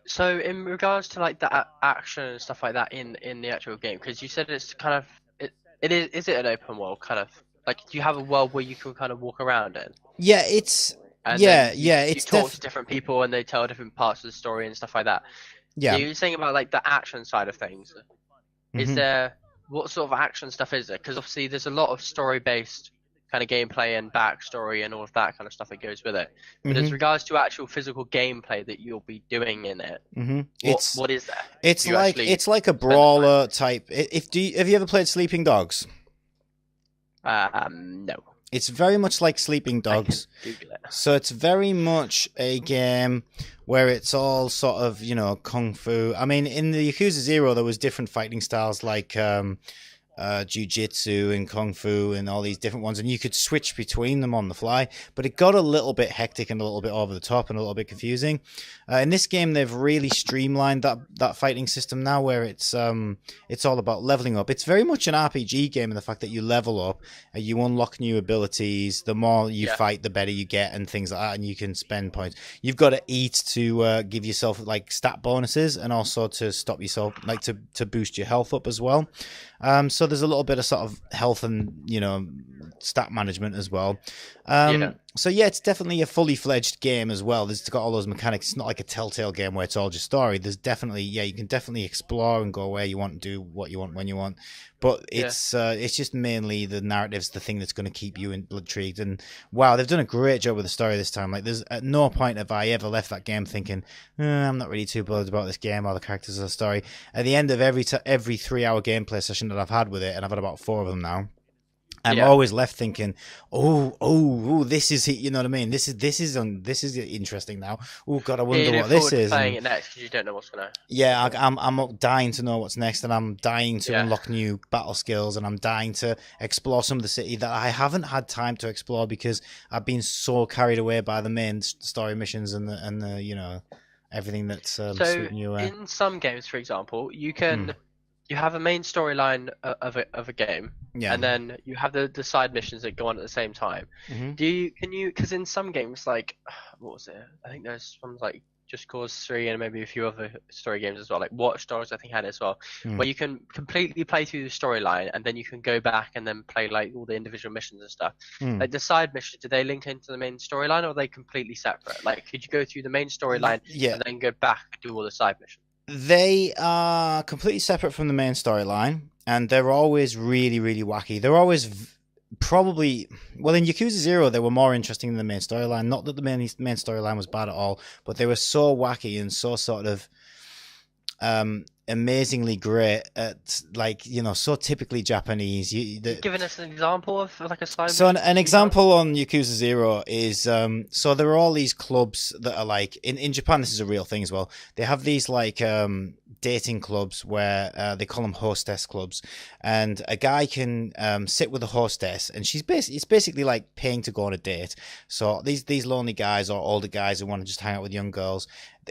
Speaker 2: So in regards to like the action and stuff like that in the actual game, because you said it's kind of is it an open world kind of, like, do you have a world where you can kind of walk around in?
Speaker 1: Yeah, it's
Speaker 2: you talk to different people and they tell different parts of the story and stuff like that.
Speaker 1: Yeah.
Speaker 2: So you're saying about like the action side of things. Is there, what sort of action stuff is there? Because obviously there's a lot of story based kind of gameplay and backstory and all of that kind of stuff that goes with it. But as regards to actual physical gameplay that you'll be doing in it, what is that?
Speaker 1: It's like a brawler type. Have you ever played Sleeping Dogs?
Speaker 2: No.
Speaker 1: It's very much like Sleeping Dogs. So it's very much a game where it's all sort of, kung fu. I mean, in the Yakuza 0, there was different fighting styles like jiu-jitsu and kung fu and all these different ones, and you could switch between them on the fly, but it got a little bit hectic and a little bit over the top and a little bit confusing. In this game, they've really streamlined that fighting system now, where it's all about leveling up. It's very much an RPG game in the fact that you level up, you unlock new abilities. The more you fight, the better you get, and things like that, and you can spend points. You've got to eat to give yourself like stat bonuses, and also to stop yourself, like to boost your health up as well. So there's a little bit of sort of health and, stat management as well. So it's definitely a fully fledged game as well. It's got all those mechanics. It's not like a Telltale game where it's all just story. There's definitely, you can definitely explore and go where you want and do what you want when you want. But it's just mainly the narrative's the thing that's going to keep you intrigued. And wow, they've done a great job with the story this time. Like, there's at no point have I ever left that game thinking, I'm not really too bothered about this game or the characters or the story. At the end of every 3-hour gameplay session that I've had with it, and I've had about 4 of them now, I'm always left thinking, this is, you know what I mean? This is interesting now. Oh God, I wonder what this is.
Speaker 2: Playing it next because you don't know what's gonna.
Speaker 1: Yeah, I'm dying to know what's next, and I'm dying to unlock new battle skills, and I'm dying to explore some of the city that I haven't had time to explore because I've been so carried away by the main story missions and the everything that's sweeping you away.
Speaker 2: In some games, for example, you can. You have a main storyline of a game, and then you have the side missions that go on at the same time. Because in some games, like, what was it? I think there's ones like Just Cause 3 and maybe a few other story games as well, like Watch Dogs I think had it as well, where you can completely play through the storyline and then you can go back and then play like all the individual missions and stuff. Like the side missions, do they link into the main storyline, or are they completely separate? Like, could you go through the main storyline and then go back and do all the side missions?
Speaker 1: They are completely separate from the main storyline, and they're always really, really wacky. They're always probably, well, in Yakuza 0, they were more interesting than the main storyline. Not that the main storyline was bad at all, but they were so wacky and so sort of amazingly great at, like, so typically Japanese.
Speaker 2: Giving us an example of like a side.
Speaker 1: So an example on Yakuza 0 is so there are all these clubs that are like in Japan. This is a real thing as well. They have these like dating clubs where they call them hostess clubs, and a guy can sit with a hostess, and it's basically like paying to go on a date. So these lonely guys or older guys who want to just hang out with young girls,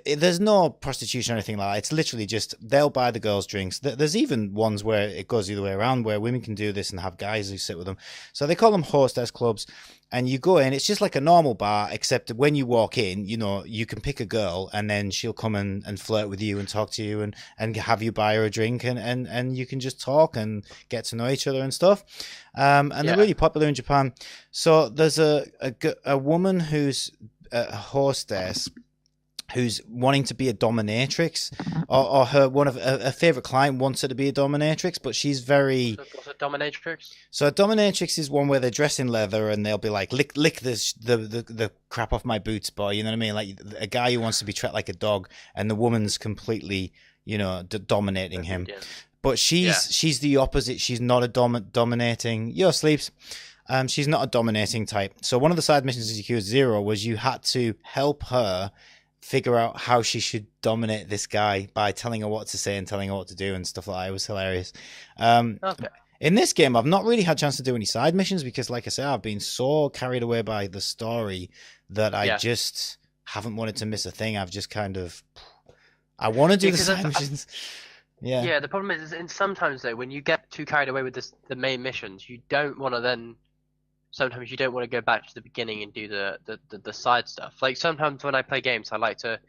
Speaker 1: there's no prostitution or anything like that. It's literally just they'll buy the girls drinks. There's even ones where it goes the other way around, where women can do this and have guys who sit with them. So they call them hostess clubs. And you go in, it's just like a normal bar, except when you walk in, you can pick a girl, and then she'll come and flirt with you and talk to you and have you buy her a drink, and you can just talk and get to know each other and stuff. And they're really popular in Japan. So there's a woman who's a hostess who's wanting to be a dominatrix, or her favorite client wants her to be a dominatrix, but she's very.
Speaker 2: So what's a dominatrix?
Speaker 1: So a dominatrix is one where they dress in leather and they'll be like, lick the crap off my boots, boy. You know what I mean? Like a guy who wants to be treated like a dog, and the woman's completely, dominating him. Yeah. But she's the opposite. She's not a dominating. Yo, sleeps. She's not a dominating type. So one of the side missions of Yakuza 0 was you had to help her figure out how she should dominate this guy by telling her what to say and telling her what to do and stuff like that. It was hilarious. In this game, I've not really had a chance to do any side missions because, like I say, I've been so carried away by the story that I just haven't wanted to miss a thing. I've just kind of, I want to do the side missions. Yeah.
Speaker 2: Yeah, the problem is in sometimes though, when you get too carried away with the main missions, you don't want to then. Sometimes you don't want to go back to the beginning and do the side stuff. Like sometimes when I play games, I like to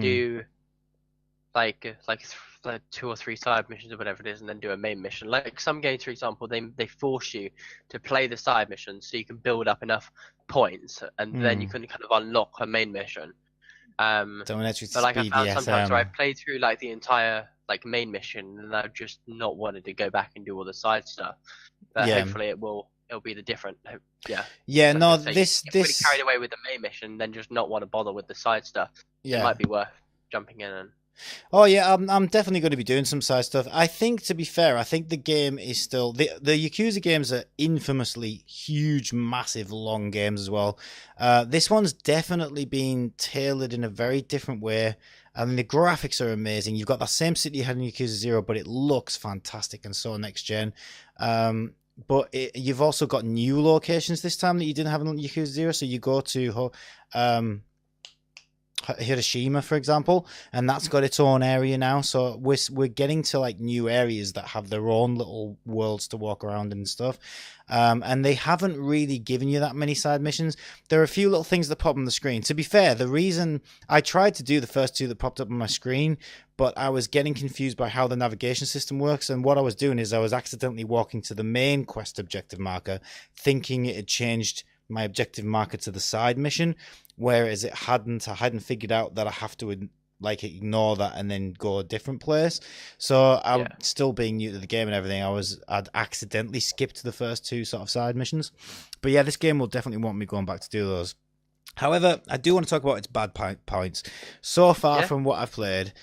Speaker 2: do like 2 or 3 side missions or whatever it is, and then do a main mission. Like some games, for example, they force you to play the side missions so you can build up enough points, and then you can kind of unlock a main mission. But like I found sometimes where I played through like the entire like main mission, and I've just not wanted to go back and do all the side stuff. But hopefully it'll be the different. Yeah.
Speaker 1: So no,
Speaker 2: this really carried away with the main mission, then just not want to bother with the side stuff. Yeah, it might be worth jumping in and.
Speaker 1: Oh yeah, I'm definitely going to be doing some side stuff. I think, to be fair, I think the game is still the Yakuza games are infamously huge, massive, long games as well. This one's definitely been tailored in a very different way. I mean, the graphics are amazing. You've got that same city you had in Yakuza 0, but it looks fantastic and so next gen. But you've also got new locations this time that you didn't have in Yakuza 0. So you go to Hiroshima, for example, and that's got its own area now. So we're getting to like new areas that have their own little worlds to walk around and stuff. And they haven't really given you that many side missions. There are a few little things that pop on the screen. To be fair, the reason I tried to do the first 2 that popped up on my screen, but I was getting confused by how the navigation system works. And what I was doing is I was accidentally walking to the main quest objective marker, thinking it had changed my objective marker to the side mission, whereas it hadn't. I hadn't figured out that I have to like ignore that and then go a different place. So I'm still being new to the game and everything. I'd accidentally skipped the first 2 sort of side missions. But yeah, this game will definitely want me going back to do those. However, I do want to talk about its bad points. So far from what I've played,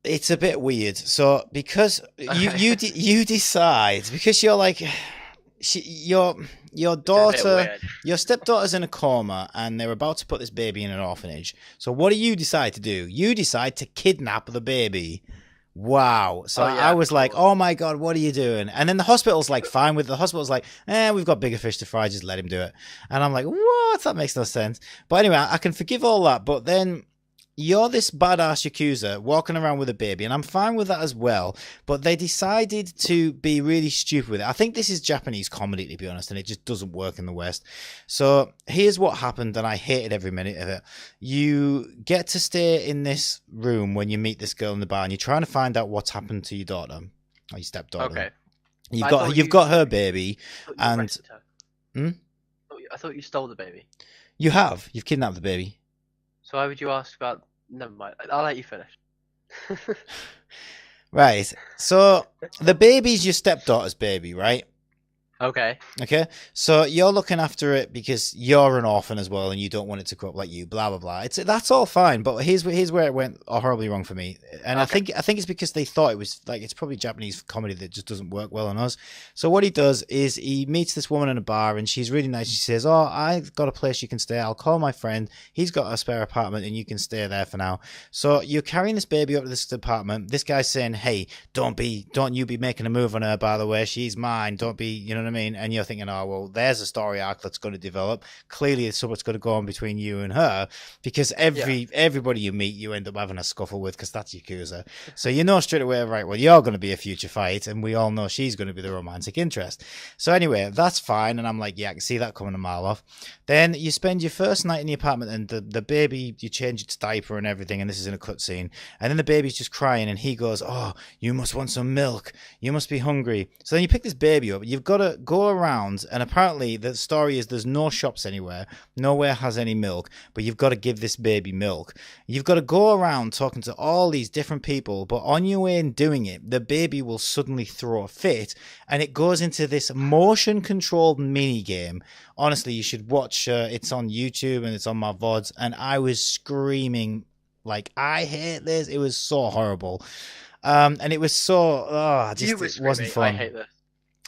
Speaker 1: it's a bit weird. So because you decide, because you're like. Your daughter, your stepdaughter's in a coma, and they're about to put this baby in an orphanage. So what do you decide to do? You decide to kidnap the baby. Wow. So I was like, oh my God, what are you doing? And then the hospital's like, fine with it. The hospital's like, we've got bigger fish to fry, just let him do it. And I'm like, what? That makes no sense. But anyway, I can forgive all that. But then you're this badass Yakuza walking around with a baby, and I'm fine with that as well, but they decided to be really stupid with it. I think this is Japanese comedy, to be honest, and it just doesn't work in the West. So here's what happened, and I hated every minute of it. You get to stay in this room when you meet this girl in the bar, and you're trying to find out what's happened to your daughter, or your stepdaughter. Okay. You've got her baby, and...
Speaker 2: I thought you stole the baby.
Speaker 1: You've kidnapped the baby.
Speaker 2: So why would you ask about... Never mind. I'll let you finish.
Speaker 1: Right. So the baby's your stepdaughter's baby, right?
Speaker 2: Okay.
Speaker 1: So you're looking after it because you're an orphan as well, and you don't want it to grow up like you. Blah blah blah. That's all fine, but here's where it went horribly wrong for me. And I think it's because they thought it was like, it's probably Japanese comedy that just doesn't work well on us. So what he does is he meets this woman in a bar, and she's really nice. She says, "Oh, I've got a place you can stay. I'll call my friend. He's got a spare apartment, and you can stay there for now." So you're carrying this baby up to this apartment. This guy's saying, "Hey, don't you be making a move on her. By the way, she's mine. Don't be, you know what I mean?" And you're thinking, oh, well, there's a story arc that's going to develop. Clearly, it's something's going to go on between you and her, because everybody you meet, you end up having a scuffle with, because that's Yakuza. So you know straight away, right, well, you're going to be a future fight, and we all know she's going to be the romantic interest. So anyway, that's fine, and I'm like, yeah, I can see that coming a mile off. Then you spend your first night in the apartment, and the baby, you change its diaper and everything, and this is in a cutscene, and then the baby's just crying, and he goes, "Oh, you must want some milk. You must be hungry." So then you pick this baby up. You've got to go around, and apparently the story is there's no shops anywhere, nowhere has any milk, but you've got to give this baby milk. You've got to go around talking to all these different people, but on your way in doing it, the baby will suddenly throw a fit, and it goes into this motion controlled mini game. Honestly, you should watch. It's on YouTube and it's on my VODs, and I was screaming like, I hate this. It was so horrible, and it was so it wasn't fun.
Speaker 2: I hate this.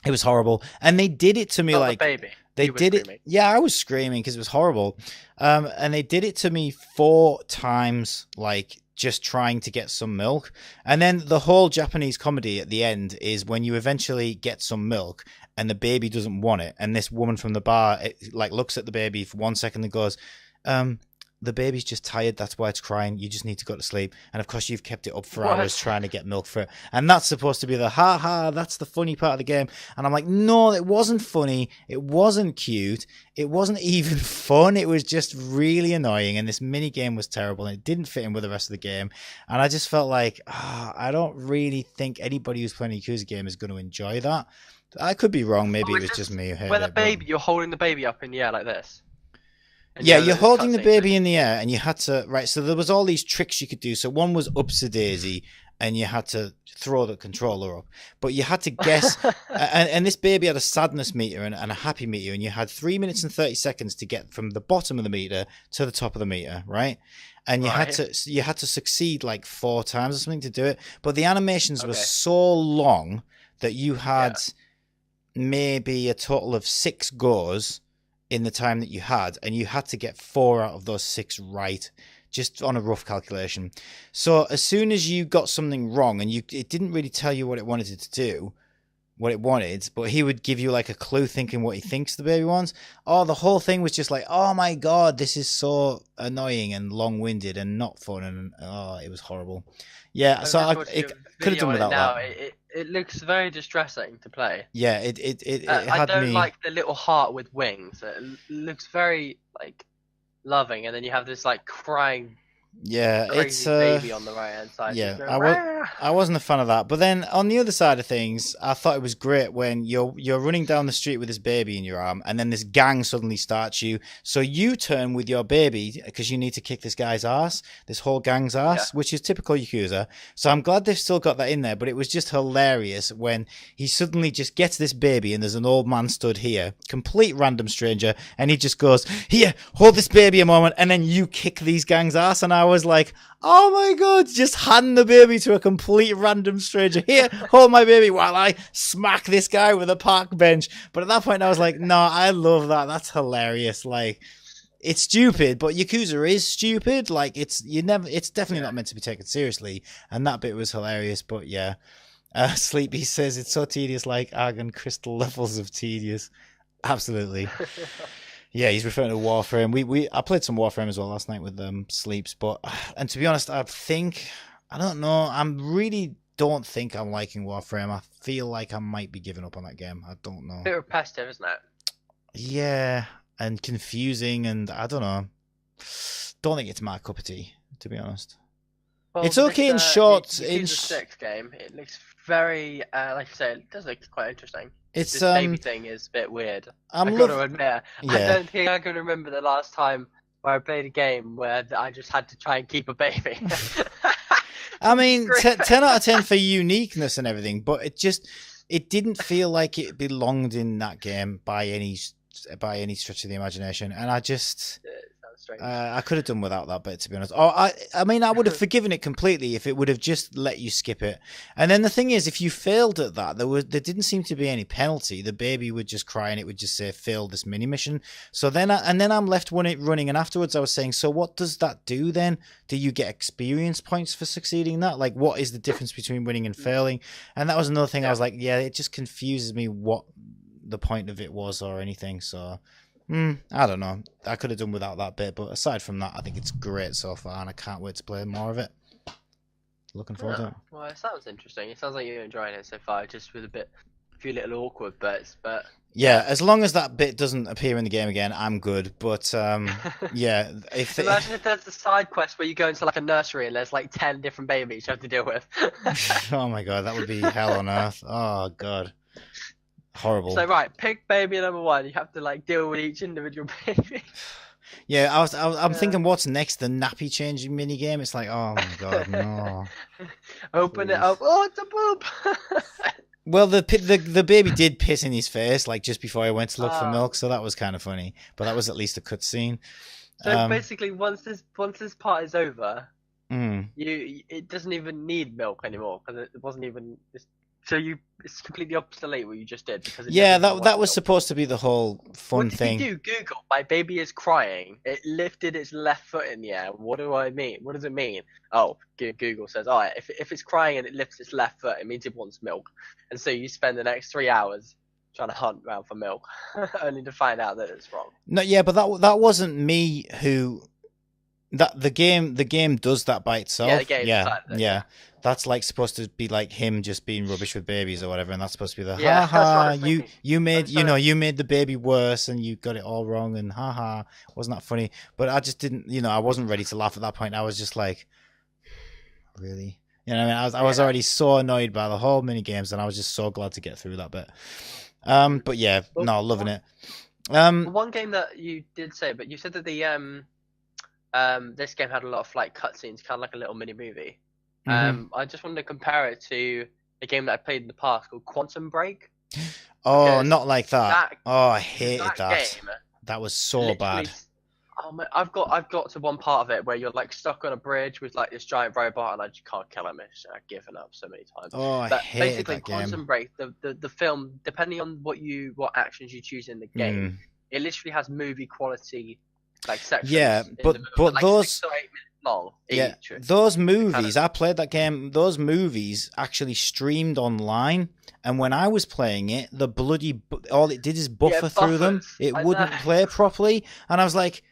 Speaker 1: It was horrible, and they did it to me like
Speaker 2: the baby.
Speaker 1: They did it. Yeah, I was screaming because it was horrible. And they did it to me 4 times, like just trying to get some milk. And then the whole Japanese comedy at the end is when you eventually get some milk and the baby doesn't want it, and this woman from the bar like looks at the baby for 1 second and goes, the baby's just tired, that's why it's crying, you just need to go to sleep. And of course you've kept it up for hours trying to get milk for it. And that's supposed to be the that's the funny part of the game. And I'm like, no, it wasn't funny, it wasn't cute, it wasn't even fun, it was just really annoying, and this mini game was terrible and it didn't fit in with the rest of the game. And I just felt like I don't really think anybody who's playing a Yakuza game is going to enjoy that. I could be wrong, maybe it was just me who hated
Speaker 2: When
Speaker 1: it,
Speaker 2: you're holding the baby up in the air like this.
Speaker 1: Yeah, you're holding the baby in the air, and you had to so there was all these tricks you could do. So one was upsy daisy, and you had to throw the controller up, but you had to guess. and this baby had a sadness meter and a happy meter, and you had 3 minutes and 30 seconds to get from the bottom of the meter to the top of the meter, right? And you had to succeed like 4 times or something to do it. But the animations were so long that you had maybe a total of 6 goes in the time that you had, and you had to get 4 out of those 6 right, just on a rough calculation. So as soon as you got something wrong, and it didn't really tell you what it wanted to do, what it wanted, but he would give you like a clue thinking what he thinks the baby wants. Oh, the whole thing was just like, oh my god, this is so annoying and long-winded and not fun, and it was horrible. Yeah, so it could have done without that.
Speaker 2: It looks very distressing to play.
Speaker 1: Yeah, it
Speaker 2: I
Speaker 1: had
Speaker 2: don't
Speaker 1: me
Speaker 2: like the little heart with wings. It looks very like loving, and then you have this like crying, crazy baby on the right hand side.
Speaker 1: Yeah, I wasn't a fan of that. But then on the other side of things, I thought it was great when you're running down the street with this baby in your arm, and then this gang suddenly starts you. So you turn with your baby because you need to kick this guy's ass, this whole gang's ass, which is typical Yakuza. So I'm glad they've still got that in there. But it was just hilarious when he suddenly just gets this baby, and there's an old man stood here, complete random stranger, and he just goes, "Here, hold this baby a moment," and then you kick these gang's ass, and I was like, oh my god, just hand the baby to a complete random stranger. Here, hold my baby while I smack this guy with a park bench. But at that point I was like, no, I love that. That's hilarious. Like, it's stupid, but Yakuza is stupid. Like, it's definitely not meant to be taken seriously. And that bit was hilarious. But yeah, Sleepy says it's so tedious, like Argon Crystal levels of tedious. Absolutely. Yeah, he's referring to Warframe. I played some Warframe as well last night with Sleeps, and to be honest, I don't know. I really don't think I'm liking Warframe. I feel like I might be giving up on that game. I don't know.
Speaker 2: A bit repetitive, isn't it?
Speaker 1: Yeah, and confusing, and I don't know. Don't think it's my cup of tea, to be honest.
Speaker 2: Well,
Speaker 1: it's okay in short.
Speaker 2: In the 6 game, it looks very, like I say, it does look quite interesting.
Speaker 1: This
Speaker 2: baby thing is a bit weird. I've got to admit. I don't think I can remember the last time where I played a game where I just had to try and keep a baby.
Speaker 1: I mean, 10 out of 10 for uniqueness and everything, but it didn't feel like it belonged in that game by any stretch of the imagination, and I could have done without that bit, to be honest. I mean, I would have forgiven it completely if it would have just let you skip it. And then the thing is, if you failed at that, there didn't seem to be any penalty. The baby would just cry, and it would just say, "Failed this mini mission." So then, I'm left running, and afterwards, I was saying, so what does that do then? Do you get experience points for succeeding that? Like, what is the difference between winning and failing? And that was another thing. I was like, yeah, it just confuses me what the point of it was or anything. So. I don't know. I could have done without that bit, but aside from that, I think it's great so far, and I can't wait to play more of it. Looking forward to it.
Speaker 2: Well, it sounds interesting. It sounds like you're enjoying it so far, just with a few little awkward bits, but...
Speaker 1: Yeah, as long as that bit doesn't appear in the game again, I'm good. But, yeah...
Speaker 2: Imagine if there's a side quest where you go into, like, a nursery and there's, like, 10 different babies you have to deal with.
Speaker 1: Oh my god, that would be hell on earth. Oh, god. Horrible.
Speaker 2: So right, pick baby number 1. You have to like deal with each individual baby.
Speaker 1: Yeah, I'm thinking, what's next? The nappy changing mini game. It's like, oh my god, no.
Speaker 2: Open it up. Oh, it's a poop.
Speaker 1: Well, the baby did piss in his face like just before I went to look for milk, so that was kind of funny. But that was at least a cutscene.
Speaker 2: So basically, once this part is over,
Speaker 1: it
Speaker 2: it doesn't even need milk anymore because it wasn't even. So it's completely obsolete what you just did because it
Speaker 1: Yeah,
Speaker 2: doesn't even
Speaker 1: that
Speaker 2: want
Speaker 1: was
Speaker 2: milk.
Speaker 1: supposed to be the whole fun
Speaker 2: What did
Speaker 1: thing.
Speaker 2: he do? Google, my baby is crying. It lifted its left foot in the air. What do I mean? What does it mean? Oh, Google says, oh, if it's crying and it lifts its left foot, it means it wants milk. And so you spend the next 3 hours trying to hunt around for milk, only to find out that it's wrong.
Speaker 1: No, yeah, but that wasn't me who. That the game does that by itself.
Speaker 2: Yeah, the game
Speaker 1: Yeah,
Speaker 2: decided that,
Speaker 1: yeah. That's like supposed to be like him just being rubbish with babies or whatever, and that's supposed to be the
Speaker 2: Yeah,
Speaker 1: ha
Speaker 2: that's what I
Speaker 1: ha.
Speaker 2: was thinking.
Speaker 1: You made
Speaker 2: So-
Speaker 1: you made the baby worse and you got it all wrong and ha ha. Wasn't that funny? But I just didn't. I wasn't ready to laugh at that point. I was just like, really. You know what I mean? I was already so annoyed by the whole mini games, and I was just so glad to get through that bit. But yeah,
Speaker 2: Well,
Speaker 1: no, loving it.
Speaker 2: One game that you did say, but you said that this game had a lot of like cutscenes, kind of like a little mini movie.
Speaker 1: Mhm.
Speaker 2: I just wanted to compare it to a game that I played in the past called Quantum Break.
Speaker 1: Oh,
Speaker 2: because
Speaker 1: not like that.
Speaker 2: that-
Speaker 1: Oh, I hated that.
Speaker 2: Game
Speaker 1: That was so
Speaker 2: literally
Speaker 1: bad.
Speaker 2: Oh man, I've got to one part of it where you're like stuck on a bridge with like this giant robot, and I just can't kill him. I've given up so many times.
Speaker 1: Oh, I
Speaker 2: But
Speaker 1: hated
Speaker 2: basically,
Speaker 1: that game.
Speaker 2: Quantum Break, the film, depending on what actions you choose in the game,
Speaker 1: Mm.
Speaker 2: it literally has movie quality like sections.
Speaker 1: Yeah,
Speaker 2: in
Speaker 1: but
Speaker 2: the middle,
Speaker 1: but
Speaker 2: like
Speaker 1: those
Speaker 2: 6 or 8 minutes long
Speaker 1: yeah
Speaker 2: each.
Speaker 1: those movies I played that game. Those movies actually streamed online, and when I was playing it, the all it did is buffer through them.
Speaker 2: buffers.
Speaker 1: It
Speaker 2: I
Speaker 1: wouldn't
Speaker 2: know.
Speaker 1: play properly, and I was like,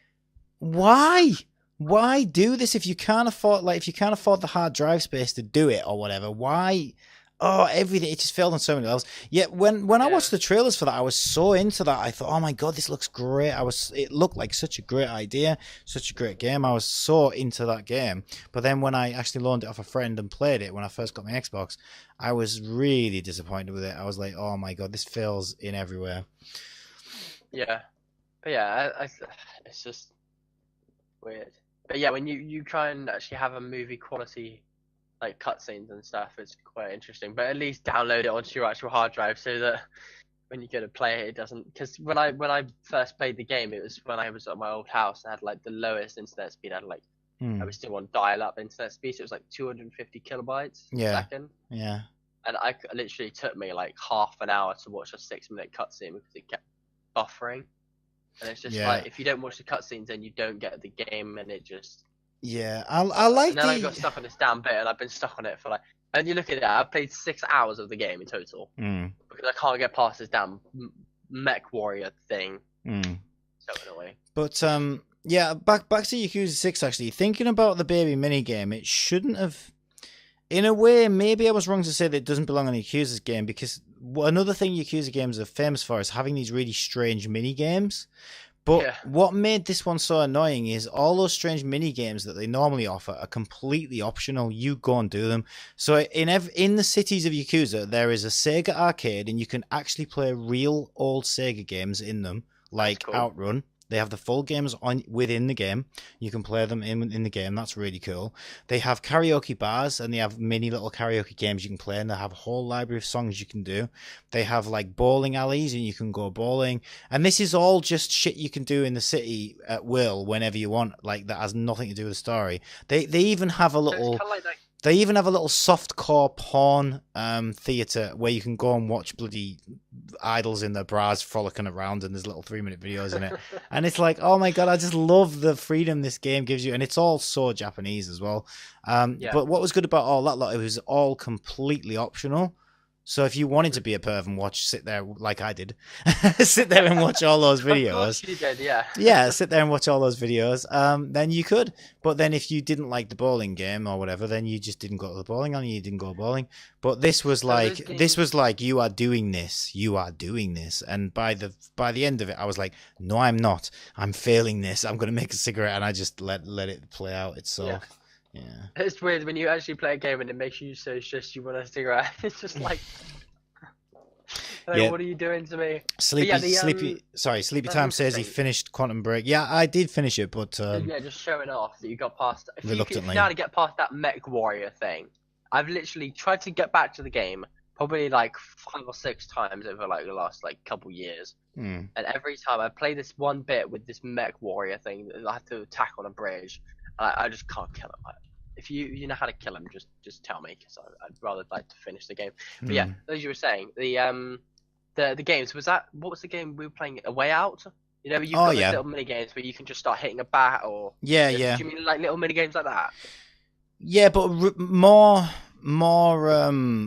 Speaker 1: why? Why do this if you can't afford the hard drive space to do it or whatever? Why? Oh, everything, it just failed on so many levels. Yet when I watched the trailers for that, I was so into that. I thought, oh my god, this looks great. It looked like such a great idea, such a great game. I was so into that game. But then when I actually loaned it off a friend and played it when I first got my Xbox, I was really disappointed with it. I was like, oh my god, this fails in everywhere.
Speaker 2: Yeah, but yeah, it's just weird. But yeah, when you try and actually have a movie quality like cutscenes and stuff, it's quite interesting. But at least download it onto your actual hard drive so that when you go to play it, it doesn't. Because when I first played the game, it was when I was at my old house and had like the lowest internet speed. I had like I was still on dial-up internet speed, so it was like 250 kilobytes a second.
Speaker 1: Yeah.
Speaker 2: And literally took me like half an hour to watch a 6-minute cutscene because it kept buffering. And it's just like if you don't watch the cutscenes, then you don't get the game, and it just.
Speaker 1: Yeah, I like
Speaker 2: and then I got stuck on this damn bit, and I've been stuck on it for like. And you look at it, I've played 6 hours of the game in total because I can't get past this damn mech warrior thing. So annoying.
Speaker 1: But yeah, back to Yakuza 6. Actually, thinking about the baby mini game, it shouldn't have. In a way, maybe I was wrong to say that it doesn't belong on Yakuza's game, because another thing Yakuza games are famous for is having these really strange mini games. But what made this one so annoying is all those strange mini games that they normally offer are completely optional. You go and do them. So in the cities of Yakuza, there is a Sega arcade, and you can actually play real old Sega games in them, like Outrun. They have the full games within the game. You can play them in the game. That's really cool. They have karaoke bars, and they have mini little karaoke games you can play, and they have a whole library of songs you can do. They have like bowling alleys, and you can go bowling. And this is all just shit you can do in the city at will whenever you want. Like, that has nothing to do with the story. They even have a little. They even have a little softcore porn theatre where you can go and watch bloody idols in their bras frolicking around, and there's little 3-minute videos in it. And it's like, oh my god, I just love the freedom this game gives you. And it's all so Japanese as well. But what was good about all that lot, it was all completely optional. So if you wanted to be a perv and sit there like I did, sit there and watch all those videos. Of
Speaker 2: course you did, yeah.
Speaker 1: Yeah, sit there and watch all those videos. Then you could. But then if you didn't like the bowling game or whatever, then you just didn't go to the bowling alley. You didn't go bowling. But this was like you are doing this. You are doing this. And by the end of it, I was like, no, I'm not. I'm failing this. I'm gonna make a cigarette, and I just let it play out. It's so. Yeah.
Speaker 2: It's weird when you actually play a game and it makes you so stressed you want a cigarette. It's just like, what are you doing to me?
Speaker 1: Sleepy Time says he finished Quantum Break. Yeah, I did finish it, but
Speaker 2: just showing off that you got past.
Speaker 1: Reluctantly.
Speaker 2: If you know how to get past that mech warrior thing, I've literally tried to get back to the game probably like 5 or 6 times over like the last like couple years. And every time I play this one bit with this mech warrior thing that I have to attack on a bridge, I just can't kill him. if you know how to kill him, just tell me, because I'd rather like to finish the game. But yeah, as you were saying, the games, what was the game we were playing? A Way Out. You know, you've got those little mini games where you can just start hitting a bat, or
Speaker 1: yeah.
Speaker 2: do you mean like little mini games like that?
Speaker 1: Yeah, but more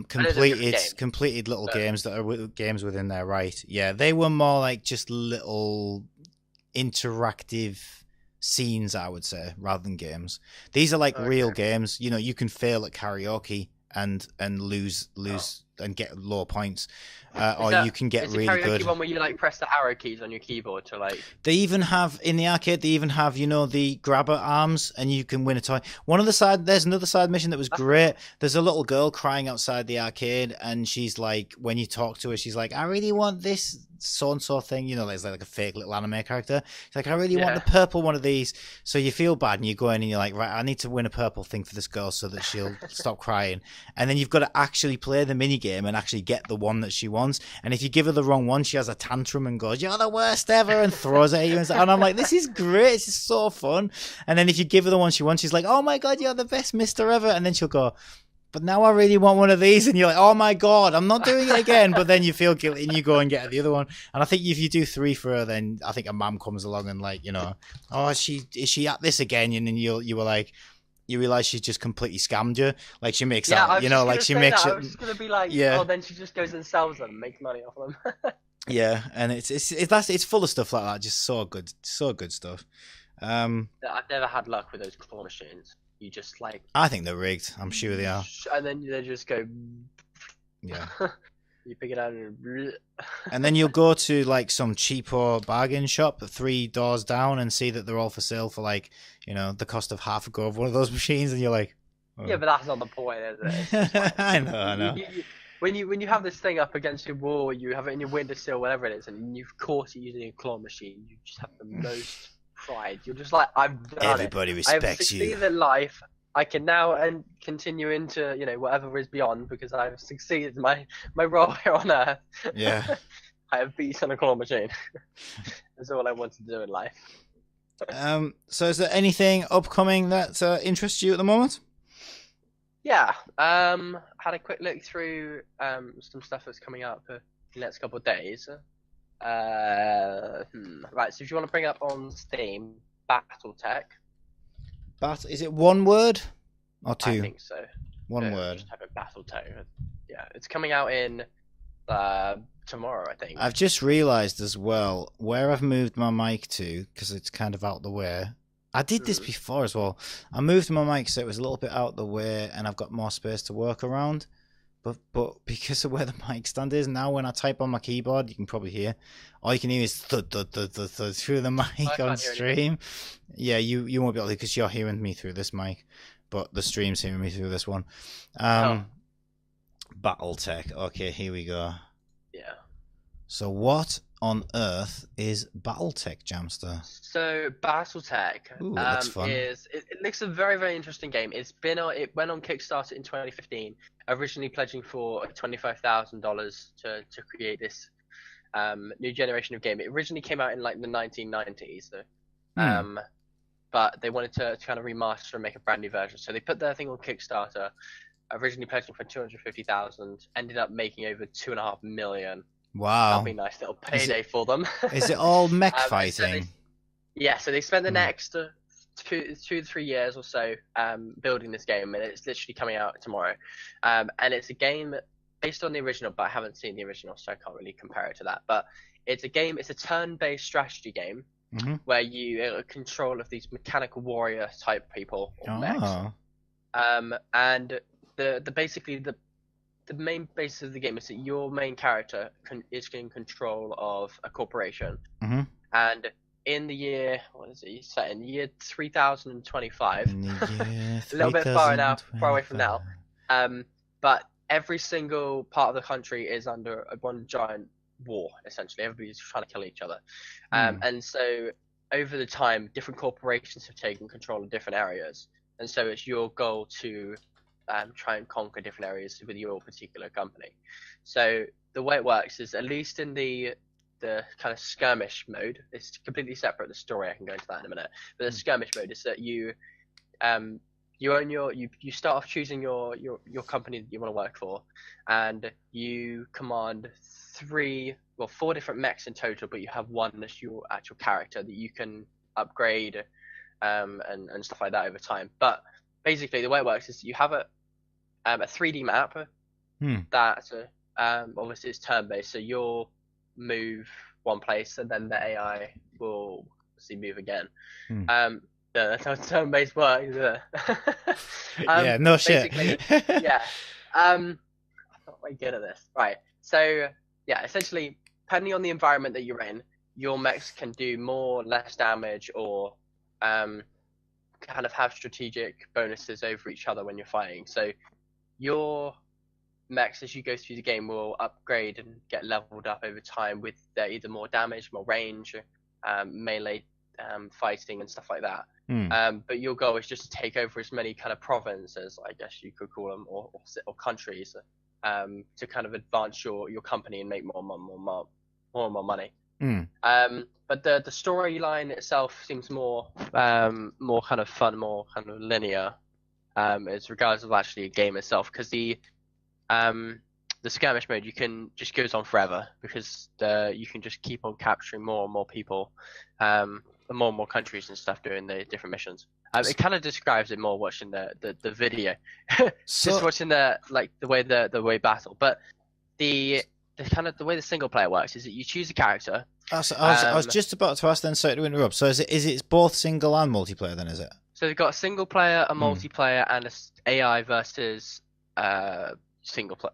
Speaker 1: completed little games that are games within there, right? Yeah, they were more like just little interactive scenes, I would say, rather than games. These are like real games. You know, you can fail at karaoke and lose and get low points, or you can get really good.
Speaker 2: Is the karaoke one where you like press the arrow keys on your keyboard to like?
Speaker 1: They even have in the arcade. They even have, you know, the grabber arms, and you can win a toy. There's another side mission that was great. There's a little girl crying outside the arcade, and she's like, when you talk to her, she's like, "I really want this so and so thing." You know, there's like a fake little anime character. She's like, "I really want the purple one of these." So you feel bad, and you go in and you're like, "Right, I need to win a purple thing for this girl so that she'll stop crying." And then you've got to actually play the mini game and actually get the one that she wants. And if you give her the wrong one, she has a tantrum and goes, "You're the worst ever," and throws it at you. And I'm like, this is great. This is so fun. And then if you give her the one she wants, she's like, "Oh my God, you're the best mister ever." And then she'll go, "But now I really want one of these." And you're like, "Oh my God, I'm not doing it again." But then you feel guilty and you go and get the other one. And I think if you do 3 for her, then I think a mum comes along and like, you know, "Oh, is she at this again?" And then you were like, you realize she's just completely scammed you. Like she makes out, you know, like she makes it.
Speaker 2: I was just gonna be like, oh, then she just goes and sells them, makes money off them.
Speaker 1: Yeah, and it's full of stuff like that. Just so good stuff.
Speaker 2: I've never had luck with those claw machines. You just like.
Speaker 1: I think they're rigged. I'm sure they are.
Speaker 2: And then they just go.
Speaker 1: Yeah.
Speaker 2: You pick it out
Speaker 1: and then you'll go to like some cheapo bargain shop 3 doors down and see that they're all for sale for like, you know, the cost of half a go of one of those machines, and you're like,
Speaker 2: oh. Yeah, but that's not the point, is it?
Speaker 1: I know.
Speaker 2: When you have this thing up against your wall, you have it in your windowsill, whatever it is, and you've caught it using a claw machine, you just have the most pride. You're just like, I've done
Speaker 1: Everybody respects you.
Speaker 2: I've succeeded in life. I can now continue into, you know, whatever is beyond, because I've succeeded my role here on Earth.
Speaker 1: Yeah.
Speaker 2: I have beaten a claw machine. That's all I want to do in life.
Speaker 1: So is there anything upcoming that interests you at the moment?
Speaker 2: Yeah. Had a quick look through some stuff that's coming up in the next couple of days. Right, so if you want to bring up on Steam, BattleTech.
Speaker 1: Is it one word or 2?
Speaker 2: I think so.
Speaker 1: One word.
Speaker 2: Just type in BattleTech. Yeah, it's coming out in tomorrow, I think.
Speaker 1: I've just realised as well where I've moved my mic to, because it's kind of out the way. I did this before as well. I moved my mic so it was a little bit out the way, and I've got more space to work around. But because of where the mic stand is now, when I type on my keyboard, you can probably hear. All you can hear is thud through the mic on stream. Yeah, you won't be able to, because you're hearing me through this mic, but the stream's hearing me through this one. BattleTech. Okay, here we go.
Speaker 2: Yeah.
Speaker 1: So what on earth is BattleTech, Jamster?
Speaker 2: So BattleTech
Speaker 1: looks fun.
Speaker 2: It looks a very, very interesting game. It went on Kickstarter in 2015, originally pledging for $25,000 to create this new generation of game. It originally came out in like the 1990s, but they wanted to kind of remaster and make a brand new version. So they put their thing on Kickstarter, originally pledging for $250,000, ended up making over $2.5 million.
Speaker 1: Wow.
Speaker 2: That'll be a nice little payday for them.
Speaker 1: Is it all mech fighting?
Speaker 2: So they spent the next 2 to 3 years or so building this game, and it's literally coming out tomorrow. And it's a game based on the original, but I haven't seen the original, so I can't really compare it to that. But it's a turn-based strategy game where you are in control of these mechanical warrior type people or mechs. And the main basis of the game is that your main character is in control of a corporation. And in the year, set in the year 3025, a little bit far away from now. But every single part of the country is under one giant war, essentially. Everybody's trying to kill each other. And so over the time, different corporations have taken control of different areas. And so it's your goal to try and conquer different areas with your particular company. So the way it works is, at least in the kind of skirmish mode, it's completely separate, the story, I can go into that in a minute, but the skirmish mode is that you you own you start off choosing your company that you want to work for, and you command four different mechs in total, but you have one that's your actual character that you can upgrade, and stuff like that over time. But basically, the way it works is you have a 3D map that obviously is turn-based, so you'll move one place and then the AI will obviously move again. That's how turn-based works.
Speaker 1: Yeah, no shit.
Speaker 2: Yeah. I'm not very good at this. Right. So yeah, essentially, depending on the environment that you're in, your mechs can do more, less damage, or kind of have strategic bonuses over each other when you're fighting. So your mechs, as you go through the game, will upgrade and get leveled up over time with either more damage, more range, melee fighting and stuff like that. But your goal is just to take over as many kind of provinces, I guess you could call them, or countries, to kind of advance your company and make more and more money. But the storyline itself seems more kind of fun, more kind of linear, as regards of actually a game itself, because the skirmish mode just goes on forever, because you can just keep on capturing more and more people, more and more countries and stuff doing the different missions. It kind of describes it more watching the video, just watching the way battle. But the kind of the way the single player works is that you choose a character.
Speaker 1: I was just about to ask then, sorry to interrupt. So is it both single and multiplayer then, is it?
Speaker 2: So they've got a single player, a multiplayer, and a AI versus single player.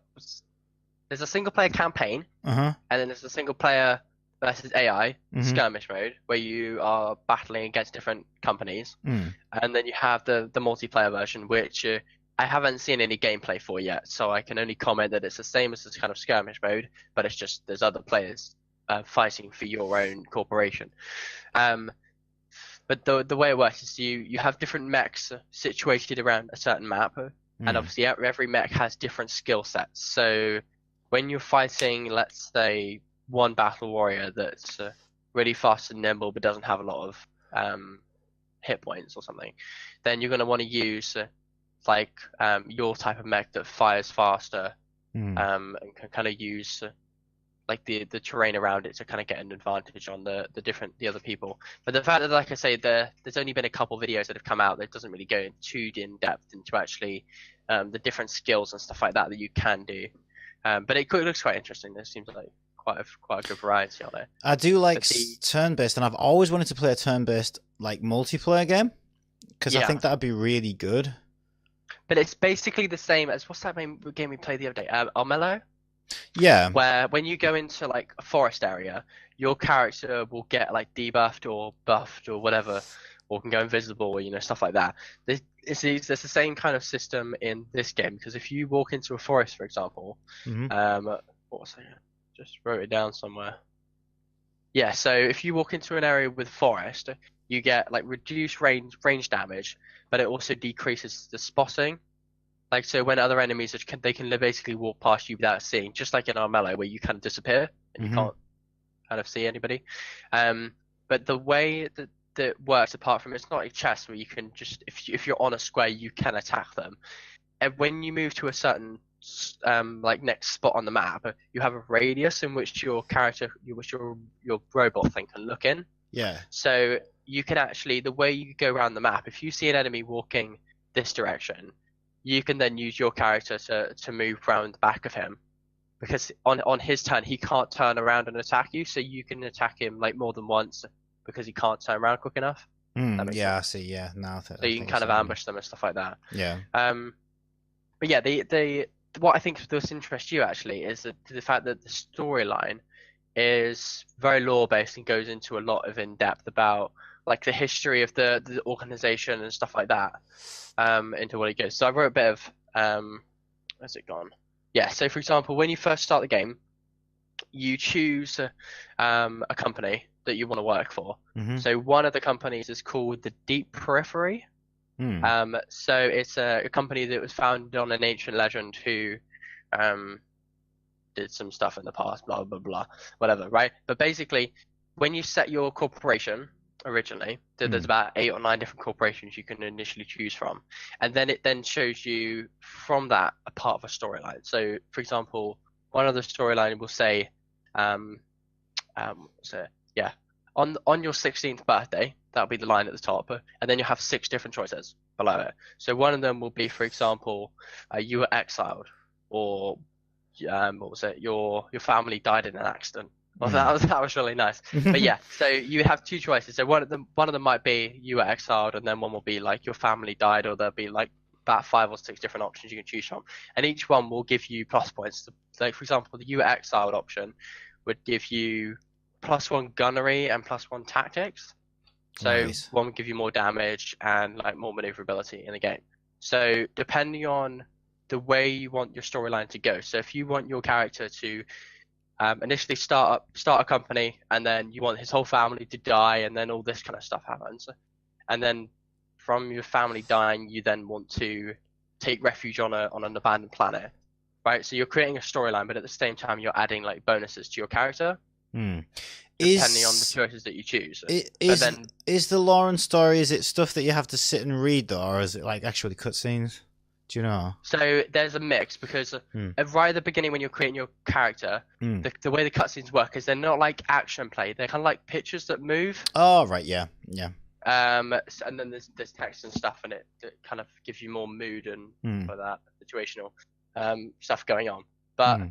Speaker 2: There's a single player campaign, and then there's a single player versus AI skirmish mode, where you are battling against different companies, and then you have the multiplayer version, which I haven't seen any gameplay for yet, so I can only comment that it's the same as this kind of skirmish mode, but it's just there's other players fighting for your own corporation. But the way it works is you have different mechs situated around a certain map, and obviously every mech has different skill sets. So when you're fighting, let's say, one battle warrior that's really fast and nimble but doesn't have a lot of hit points or something, then you're going to want to use your type of mech that fires faster, and can kind of use the terrain around it to kind of get an advantage on the other people. But the fact that, like I say, there's only been a couple videos that have come out that doesn't really go too in depth into actually the different skills and stuff like that you can do. But it looks quite interesting. There seems like quite a good variety on it.
Speaker 1: I do like turn-based, and I've always wanted to play a turn-based multiplayer game, because I think that'd be really good.
Speaker 2: But it's basically the same as, what's that game we played the other day? Armello?
Speaker 1: Yeah.
Speaker 2: Where when you go into a forest area, your character will get debuffed or buffed or whatever, or can go invisible, or stuff like that. There's the same kind of system in this game, because if you walk into a forest, for example, what was I just wrote it down somewhere. Yeah, so if you walk into an area with forest, you get reduced range damage, but it also decreases the spotting. So when other enemies they can basically walk past you without seeing, just like in Armello, where you kind of disappear and you can't kind of see anybody. But the way that it works, apart from it's not like chess where you can just, if you're on a square, you can attack them. And when you move to a certain next spot on the map, you have a radius in which your character, your robot thing can look in.
Speaker 1: Yeah.
Speaker 2: So you can actually, the way you go around the map, if you see an enemy walking this direction, you can then use your character to move around the back of him, because on his turn he can't turn around and attack you, so you can attack him more than once because he can't turn around quick enough.
Speaker 1: Yeah, sense. I see. Yeah, now
Speaker 2: so you can kind of ambush them and stuff like that.
Speaker 1: Yeah.
Speaker 2: But yeah, the what I think does interest you actually is the fact that the storyline is very lore based and goes into a lot of in depth about the history of the organization and stuff like that. Into what it goes. So I wrote a bit of where's it gone? Yeah, so for example, when you first start the game, you choose a company that you want to work for. So one of the companies is called the Deep Periphery. So it's a company that was founded on an ancient legend who did some stuff in the past, blah blah blah, whatever, right? But basically, when you set your corporation, originally. So there's about 8 or 9 different corporations you can initially choose from, and then it then shows you from that a part of a storyline. So, for example, one of the storyline will say, so yeah, on your 16th birthday, that'll be the line at the top, and then you have 6 different choices below it. So one of them will be, for example, you were exiled, or what was it? Your family died in an accident. Well, that was really nice. But yeah, so you have 2 choices. So one of them might be you were exiled, and then one will be like your family died, or there'll be like about 5 or 6 different options you can choose from, and each one will give you plus points. Like, for example, the you were exiled option would give you +1 gunnery and +1 tactics. So
Speaker 1: Nice.
Speaker 2: one would give you more damage and like more maneuverability in the game. So depending on the way you want your storyline to go. So if you want your character to initially start a company, and then you want his whole family to die, and then all this kind of stuff happens, and then from your family dying, you then want to take refuge on an abandoned planet, right? So you're creating a storyline, but at the same time, you're adding like bonuses to your character, depending on the choices that you choose.
Speaker 1: Is the lore and story, is it stuff that you have to sit and read, though, or is it like actually cutscenes? Do you know?
Speaker 2: So there's a mix, because right at the beginning when you're creating your character, the way the cutscenes work is they're not like action play. They're kind of like pictures that move.
Speaker 1: Oh, right, yeah.
Speaker 2: And then there's text and stuff in it that kind of gives you more mood and for that situational stuff going on. But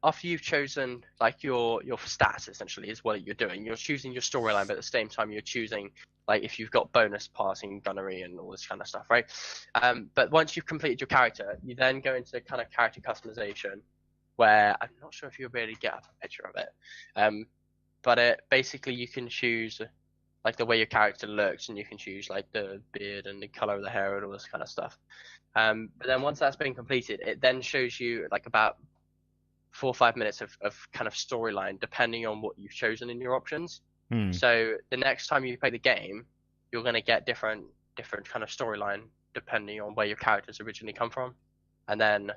Speaker 2: after you've chosen like your stats, essentially is what you're doing. You're choosing your storyline, but at the same time you're choosing like if you've got bonus passing, gunnery, and all this kind of stuff, right? But once you've completed your character, you then go into kind of character customization, where I'm not sure if you'll be able to get up a picture of it. But basically you can choose like the way your character looks, and you can choose like the beard and the color of the hair and all this kind of stuff. But then once that's been completed, it then shows you like about 4 or 5 minutes of kind of storyline, depending on what you've chosen in your options. So the next time you play the game, you're going to get different kind of storyline depending on where your characters originally come from. And then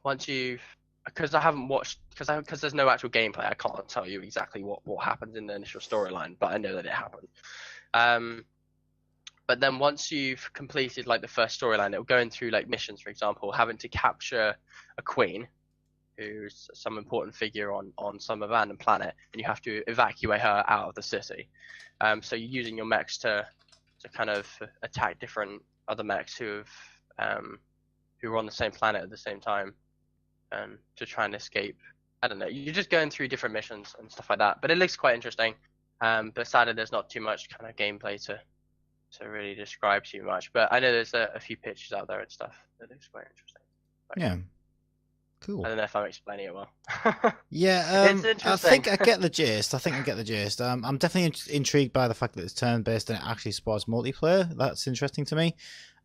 Speaker 2: once because I haven't watched, because there's no actual gameplay, I can't tell you exactly what happens in the initial storyline, but I know that it happened. But then once you've completed like the first storyline, it'll go in through like missions, for example, having to capture a queen, who's some important figure on some abandoned planet, and you have to evacuate her out of the city. So you're using your mechs to kind of attack different other mechs who are on the same planet at the same time, to try and escape. I don't know. You're just going through different missions and stuff like that. But it looks quite interesting. But sadly, there's not too much kind of gameplay to really describe too much. But I know there's a few pictures out there and stuff. That looks quite interesting.
Speaker 1: Yeah. Cool.
Speaker 2: I don't know if I'm explaining it well.
Speaker 1: Yeah,
Speaker 2: it's interesting.
Speaker 1: I think I get the gist. I'm definitely intrigued by the fact that it's turn-based and it actually supports multiplayer. That's interesting to me.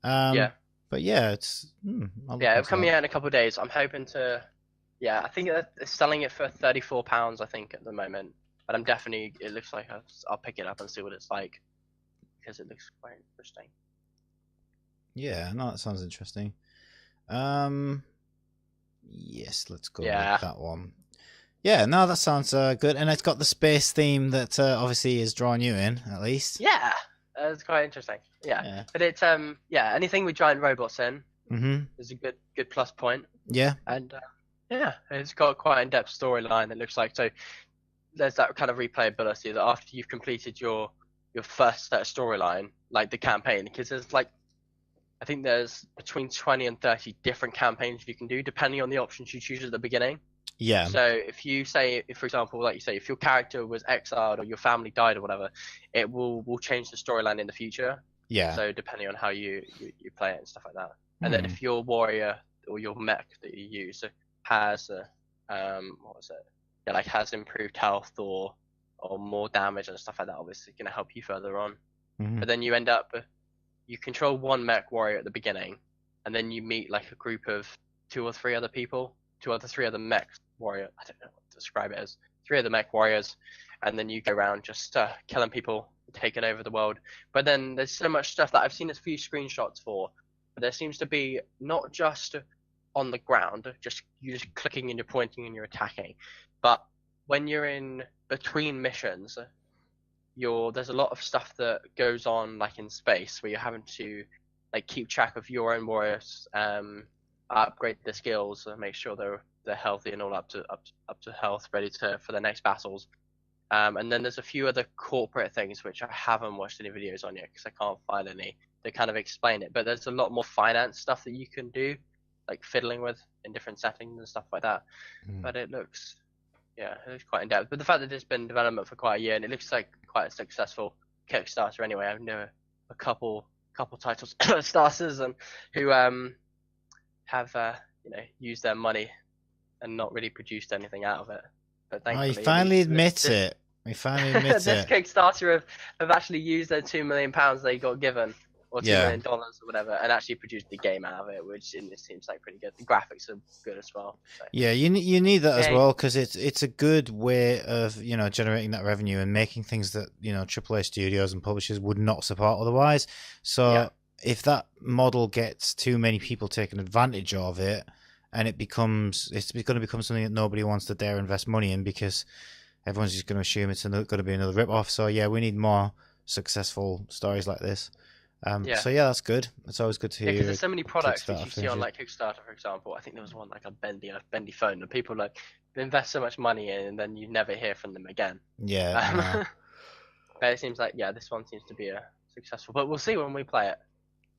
Speaker 2: Yeah.
Speaker 1: But yeah, it's...
Speaker 2: it's coming out in a couple of days. I'm hoping to... Yeah, I think it's selling it for £34, I think, at the moment. But I'm definitely... It looks like I'll pick it up and see what it's like, because it looks quite interesting.
Speaker 1: Yeah, no, that sounds interesting. Yes, let's go with that one. Yeah, no, that sounds good, and it's got the space theme that obviously is drawing you in, at least.
Speaker 2: Yeah, it's quite interesting. Yeah, but it's anything with giant robots in is a good plus point. Yeah, and it's got quite an-in-depth storyline. It looks like, so there's that kind of replayability that after you've completed your first set of storyline, like the campaign, because there's like, I think there's between 20 and 30 different campaigns you can do depending on the options you choose at the beginning. Yeah. So if you say, for example, like you say, if your character was exiled or your family died or whatever, it will change the storyline in the future. Yeah. So depending on how you play it and stuff like that. And then if your warrior or your mech that you use has has improved health or more damage and stuff like that, obviously going to help you further on. But then you end up, you control one mech warrior at the beginning, and then you meet like a group of 2 or 3 other people, 3 other mech warrior. I don't know what to describe it as. 3 other mech warriors, and then you go around just killing people, taking over the world. But then there's so much stuff that I've seen a few screenshots for. But there seems to be not just on the ground, you're just clicking and you're pointing and you're attacking, but when you're in between missions, there's a lot of stuff that goes on like in space where you're having to like keep track of your own warriors, upgrade their skills and make sure they're healthy and all up to health, ready for the next battles. And then there's a few other corporate things which I haven't watched any videos on yet because I can't find any to kind of explain it. But there's a lot more finance stuff that you can do, like fiddling with in different settings and stuff like that. But it looks quite in depth. But the fact that it's been in development for quite a year and it looks like quite a successful Kickstarter anyway. I know a couple titles starters and who have used their money and not really produced anything out of it. But thankfully,
Speaker 1: he finally admits it. He finally admits
Speaker 2: this
Speaker 1: it.
Speaker 2: Kickstarter have actually used their £2 million they got given, or $2 million or whatever, and actually produced the game out of it, which it seems like pretty good. The graphics are good as well. So.
Speaker 1: Yeah, you need that as well because it's a good way of generating that revenue and making things that AAA studios and publishers would not support otherwise. So if that model gets too many people taking advantage of it, and it's going to become something that nobody wants to dare invest money in because everyone's just going to assume it's going to be another rip-off. So yeah, we need more successful stories like this. So yeah, that's good. It's always good to hear.
Speaker 2: Because there's so many products which you see on like Kickstarter, for example. I think there was one like a bendy phone, and people like invest so much money in, and then you never hear from them again.
Speaker 1: Yeah.
Speaker 2: But it seems like this one seems to be a successful. But we'll see when we play it.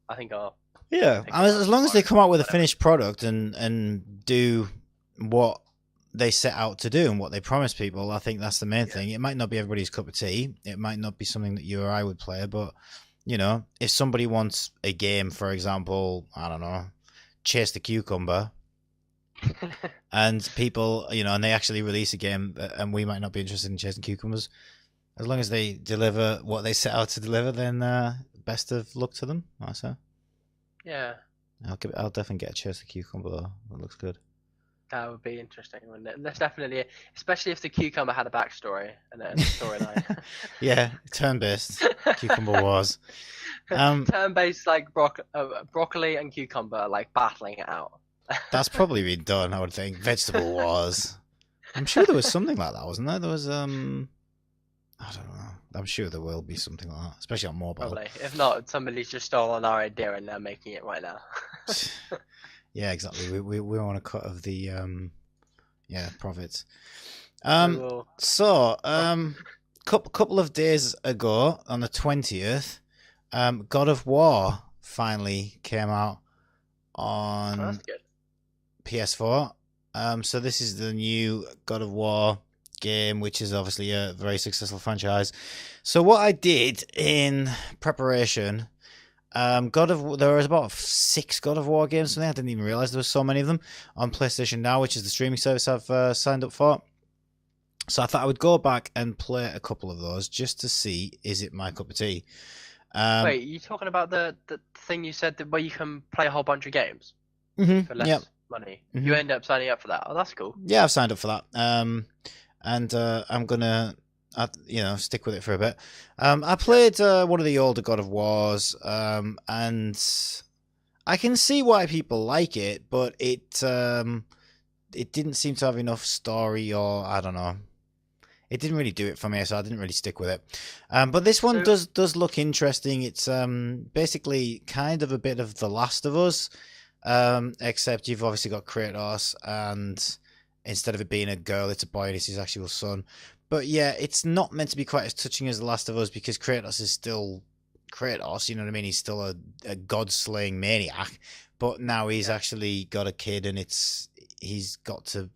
Speaker 2: I think I'll.
Speaker 1: Yeah, as long as they come out with a finished product and do what they set out to do and what they promise people, I think that's the main thing. It might not be everybody's cup of tea. It might not be something that you or I would play, but if somebody wants a game, for example, I don't know, Chase the Cucumber, and people, and they actually release a game, and we might not be interested in chasing cucumbers, as long as they deliver what they set out to deliver, then best of luck to them, I say.
Speaker 2: Yeah.
Speaker 1: I'll definitely get a Chase the Cucumber though. That looks good.
Speaker 2: That would be interesting, wouldn't it? That's definitely, especially if the cucumber had a backstory and a storyline.
Speaker 1: Yeah, turn-based Cucumber Wars.
Speaker 2: Turn-based like broccoli and cucumber like battling it out.
Speaker 1: That's probably been done, I would think. Vegetable Wars. I'm sure there was something like that, wasn't there? There was I don't know. I'm sure there will be something like that, especially on mobile.
Speaker 2: Probably. If not, somebody's just stolen our idea and they're making it right now.
Speaker 1: Yeah, exactly. We want a cut of the profits. Couple of days ago on the 20th, God of War finally came out on PS4. So this is the new God of War game, which is obviously a very successful franchise. So what I did in preparation, there was about 6 God of War games from there. I didn't even realize there was so many of them on PlayStation Now, which is the streaming service I've signed up for. So I thought I would go back and play a couple of those just to see, is it my cup of tea?
Speaker 2: Wait, you talking about the thing you said where you can play a whole bunch of games for less money? Mm-hmm. You end up signing up for that. Oh, that's cool.
Speaker 1: Yeah, I've signed up for that. And I'm gonna, stick with it for a bit. I played one of the older God of Wars, and I can see why people like it, but it didn't seem to have enough story, or I don't know. It didn't really do it for me, so I didn't really stick with it. But this one does look interesting. It's basically kind of a bit of The Last of Us, except you've obviously got Kratos, and instead of it being a girl, it's a boy, and it's his actual son. But yeah, it's not meant to be quite as touching as The Last of Us because Kratos is still Kratos, you know what I mean? He's still a god-slaying maniac, but now he's actually got a kid, and he's got to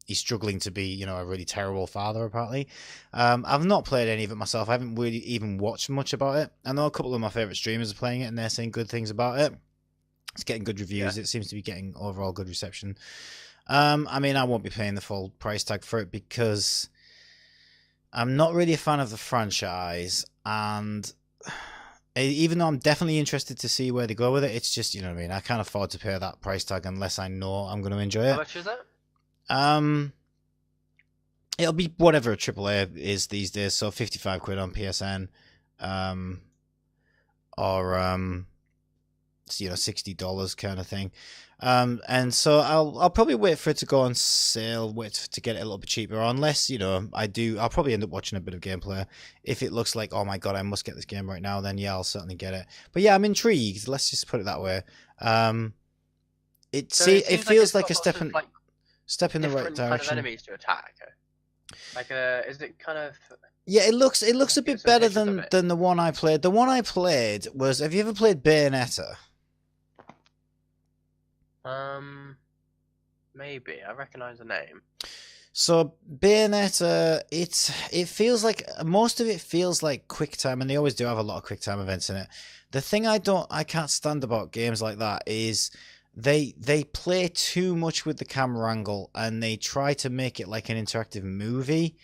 Speaker 1: he's struggling to be, a really terrible father, apparently. I've not played any of it myself. I haven't really even watched much about it. I know a couple of my favourite streamers are playing it, and they're saying good things about it. It's getting good reviews. Yeah. It seems to be getting overall good reception. I mean, I won't be paying the full price tag for it because I'm not really a fan of the franchise, and even though I'm definitely interested to see where they go with it, it's just, I can't afford to pay that price tag unless I know I'm going to enjoy it.
Speaker 2: How much is it?
Speaker 1: It'll be whatever a AAA is these days, so 55 quid on PSN, or $60 kind of thing. And so I'll probably wait for it to go on sale, wait to get it a little bit cheaper, unless, I'll probably end up watching a bit of gameplay. If it looks like, oh my god, I must get this game right now, then yeah, I'll certainly get it. But yeah, I'm intrigued. Let's just put it that way. It feels like a step in the right direction.
Speaker 2: Kind of enemies to attack. Like, is it kind of?
Speaker 1: Yeah, it looks a bit better than the one I played. The one I played was. Have you ever played Bayonetta?
Speaker 2: Maybe I recognize the name.
Speaker 1: So Bayonetta, it feels like most of it feels like QuickTime, and they always do have a lot of QuickTime events in it. The thing I can't stand about games like that is they play too much with the camera angle, and they try to make it like an interactive movie,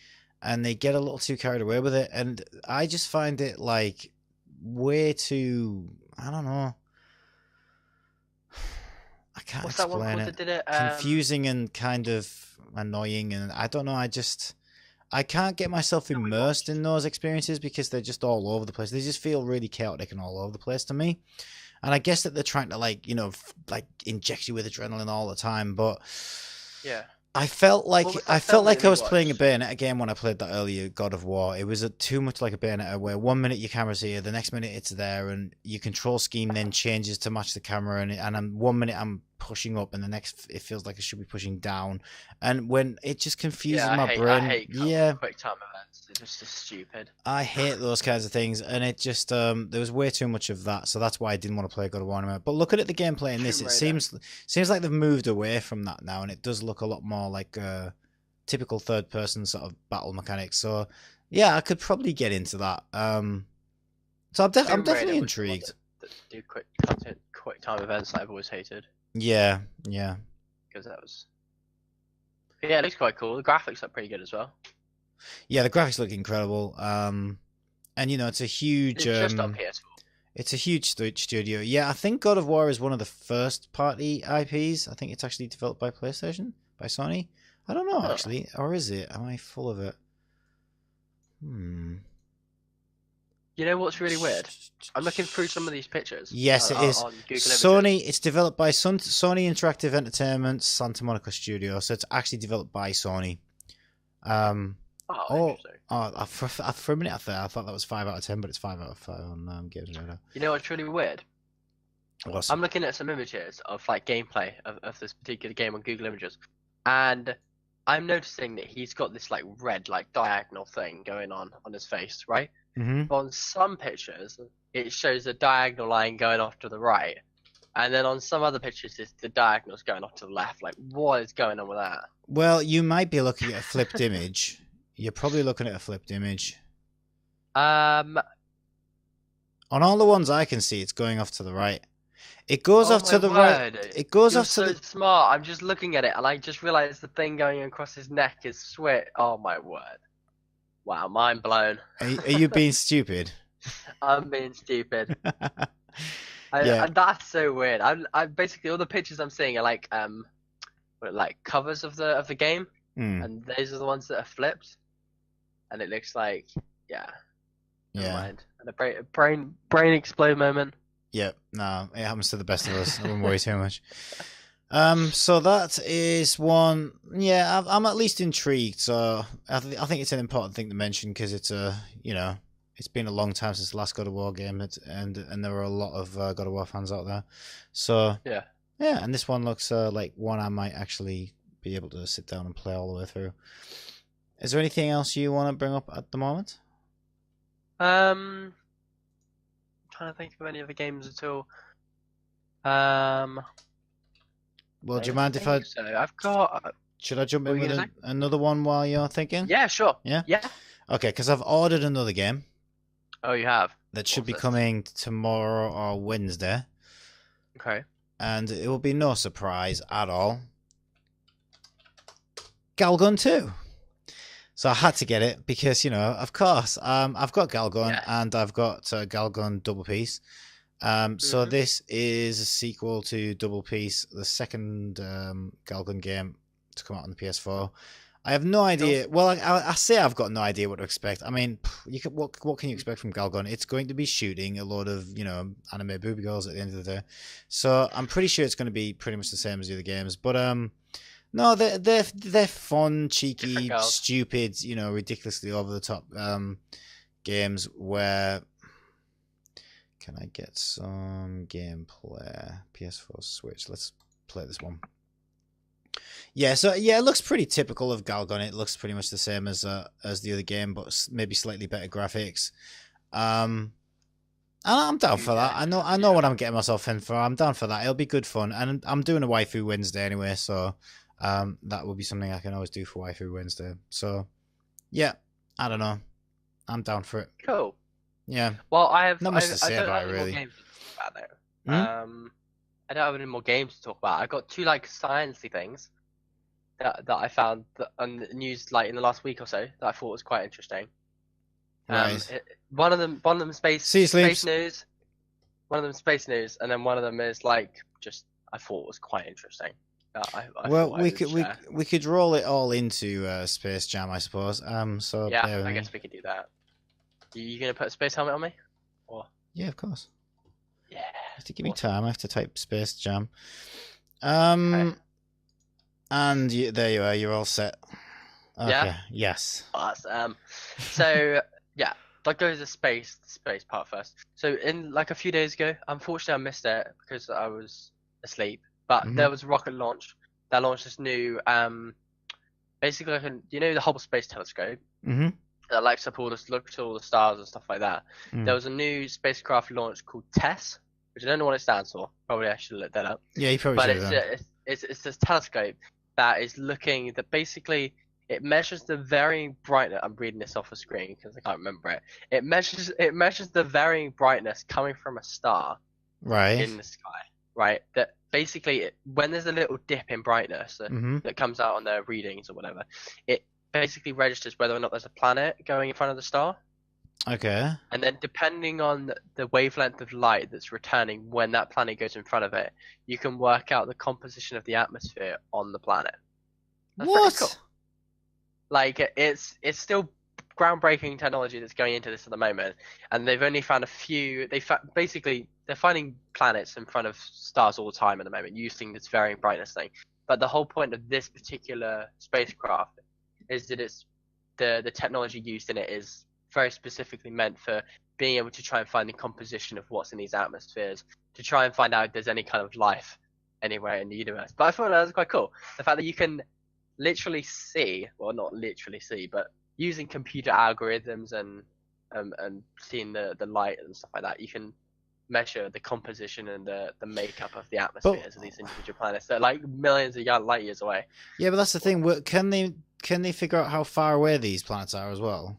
Speaker 1: and they get a little too carried away with it, and I just find it like way too, I don't know. I can't
Speaker 2: What's
Speaker 1: explain
Speaker 2: that one called
Speaker 1: it.
Speaker 2: that did it?
Speaker 1: Confusing and kind of annoying, and I don't know. I can't get myself immersed in those experiences because they're just all over the place. They just feel really chaotic and all over the place to me. And I guess that they're trying to like inject you with adrenaline all the time, but
Speaker 2: yeah.
Speaker 1: I felt like I was playing a Bayonetta game when I played that earlier God of War. It was too much like a Bayonetta, where 1 minute your camera's here, the next minute it's there, and your control scheme then changes to match the camera, and 1 minute I'm pushing up, and the next it feels like I should be pushing down, and when it just confuses my brain.
Speaker 2: I hate quick time events. It's just stupid.
Speaker 1: I hate those kinds of things, and it just there was way too much of that, so that's why I didn't want to play God of War anymore. But looking at the gameplay in this, it seems like they've moved away from that now, and it does look a lot more like a typical third-person sort of battle mechanics. So yeah, I could probably get into that. So I'm definitely intrigued.
Speaker 2: Do quick time events that I've always hated.
Speaker 1: Yeah.
Speaker 2: Because that was. Yeah, it looks quite cool. The graphics look pretty good as well.
Speaker 1: Yeah, the graphics look incredible. And it's a huge.
Speaker 2: It's just on PS4.
Speaker 1: It's a huge studio. Yeah, I think God of War is one of the first party IPs. I think it's actually developed by PlayStation, by Sony. I don't know actually, or is it? Am I full of it?
Speaker 2: You know what's really weird? I'm looking through some of these pictures.
Speaker 1: Yes, it is.
Speaker 2: On Google
Speaker 1: Sony. It's developed by Sony Interactive Entertainment, Santa Monica Studio. So it's actually developed by Sony. For a minute I thought that was 5 out of 10, but it's 5 out of 5 on Games Radar.
Speaker 2: You know what's really weird?
Speaker 1: Awesome.
Speaker 2: I'm looking at some images of like gameplay of this particular game on Google Images, and I'm noticing that he's got this like red like diagonal thing going on his face, right?
Speaker 1: Mm-hmm.
Speaker 2: But on some pictures, it shows a diagonal line going off to the right, and then on some other pictures, the diagonal's going off to the left. Like, what is going on with that?
Speaker 1: Well, you might be looking at a flipped image. You're probably looking at a flipped image. On all the ones I can see, it's going off to the right. It goes off to the right. It goes off to the.
Speaker 2: Smart. I'm just looking at it, and I just realized the thing going across his neck is sweat. Oh my word! Wow, mind blown.
Speaker 1: Are you being stupid?
Speaker 2: I'm being stupid.
Speaker 1: Yeah.
Speaker 2: That's so weird. I basically all the pictures I'm seeing are like covers of the game, and those are the ones that are flipped, and it looks like never mind. And a brain explode moment.
Speaker 1: Yeah, no, it happens to the best of us. I wouldn't worry too much. So that is one. Yeah, I'm at least intrigued. So I think it's an important thing to mention because it's it's been a long time since the last God of War game, and there are a lot of God of War fans out there. So yeah, and this one looks like one I might actually be able to sit down and play all the way through. Is there anything else you want to bring up at the moment?
Speaker 2: I'm trying to think of any other games at all.
Speaker 1: Well, do you mind if I?
Speaker 2: So I've got.
Speaker 1: Should I jump in with another one while you're thinking?
Speaker 2: Yeah, sure.
Speaker 1: Yeah.
Speaker 2: Yeah.
Speaker 1: Okay, because I've ordered another game.
Speaker 2: Oh, you have.
Speaker 1: That should be coming tomorrow or Wednesday.
Speaker 2: Okay.
Speaker 1: And it will be no surprise at all. Galgun 2. So I had to get it because, of course, I've got Galgun and I've got Galgun Double Peace. So this is a sequel to Double Peace, the second Galgun game to come out on the PS4. I have no
Speaker 2: Cool.
Speaker 1: idea. Well, I say I've got no idea what to expect. I mean, what can you expect from Galgun? It's going to be shooting a lot of anime booby girls at the end of the day, so I'm pretty sure it's going to be pretty much the same as the other games. But no, they're fun, cheeky, stupid, ridiculously over the top games where. Can I get some gameplay? PS4 Switch. Let's play this one. Yeah, so yeah, it looks pretty typical of Galgun. It looks pretty much the same as the other game, but maybe slightly better graphics. And I'm down for that. I know what I'm getting myself in for. I'm down for that. It'll be good fun, and I'm doing a Waifu Wednesday anyway, so that will be something I can always do for Waifu Wednesday. So yeah, I don't know. I'm down for it.
Speaker 2: Cool.
Speaker 1: Yeah.
Speaker 2: Well, I have
Speaker 1: not much to say about it, really.
Speaker 2: Games to talk about, though. I don't have any more games to talk about. I got two like sciencey things that I found on the news like in the last week or so that I thought was quite interesting.
Speaker 1: Right.
Speaker 2: One of them space news. One of them space news, and then one of them is like just I thought was quite interesting.
Speaker 1: We could roll it all into Space Jam, I suppose. So
Speaker 2: yeah, I guess we could do that. You gonna put a space helmet on me? Or
Speaker 1: yeah, of course.
Speaker 2: Yeah.
Speaker 1: You have to give me time. I have to type Space Jam. Okay. And there you are. You're all set. Okay.
Speaker 2: Yeah.
Speaker 1: Yes.
Speaker 2: Awesome. So yeah, that goes to the space part first. So in like a few days ago, unfortunately I missed it because I was asleep. But there was a rocket launch that launched this new basically like the Hubble Space Telescope.
Speaker 1: Mm-hmm.
Speaker 2: That likes to look at all the stars and stuff like that. There was a new spacecraft launch called TESS, which I don't know what it stands for. Probably I should look that up.
Speaker 1: Yeah, you probably should.
Speaker 2: But it's this telescope that is looking that basically it measures the varying brightness. I'm reading this off the screen because I can't remember it. It measures the varying brightness coming from a star,
Speaker 1: right,
Speaker 2: in the sky, right. That basically when there's a little dip in brightness that comes out on their readings or whatever, it basically registers whether or not there's a planet going in front of the star.
Speaker 1: Okay.
Speaker 2: And then depending on the wavelength of light that's returning when that planet goes in front of it, you can work out the composition of the atmosphere on the planet. That's
Speaker 1: what?
Speaker 2: Pretty cool. Like it's still groundbreaking technology that's going into this at the moment, and they've only found a few. Basically they're finding planets in front of stars all the time at the moment using this varying brightness thing. But the whole point of this particular spacecraft is that it's the technology used in it is very specifically meant for being able to try and find the composition of what's in these atmospheres, to try and find out if there's any kind of life anywhere in the universe. But I thought that was quite cool. The fact that you can literally see, well, not literally see, but using computer algorithms and seeing the light and stuff like that, you can measure the composition and the makeup of the atmospheres of these individual planets. They're like millions of light years away.
Speaker 1: Yeah, but that's the thing. Can they figure out how far away these planets are as well?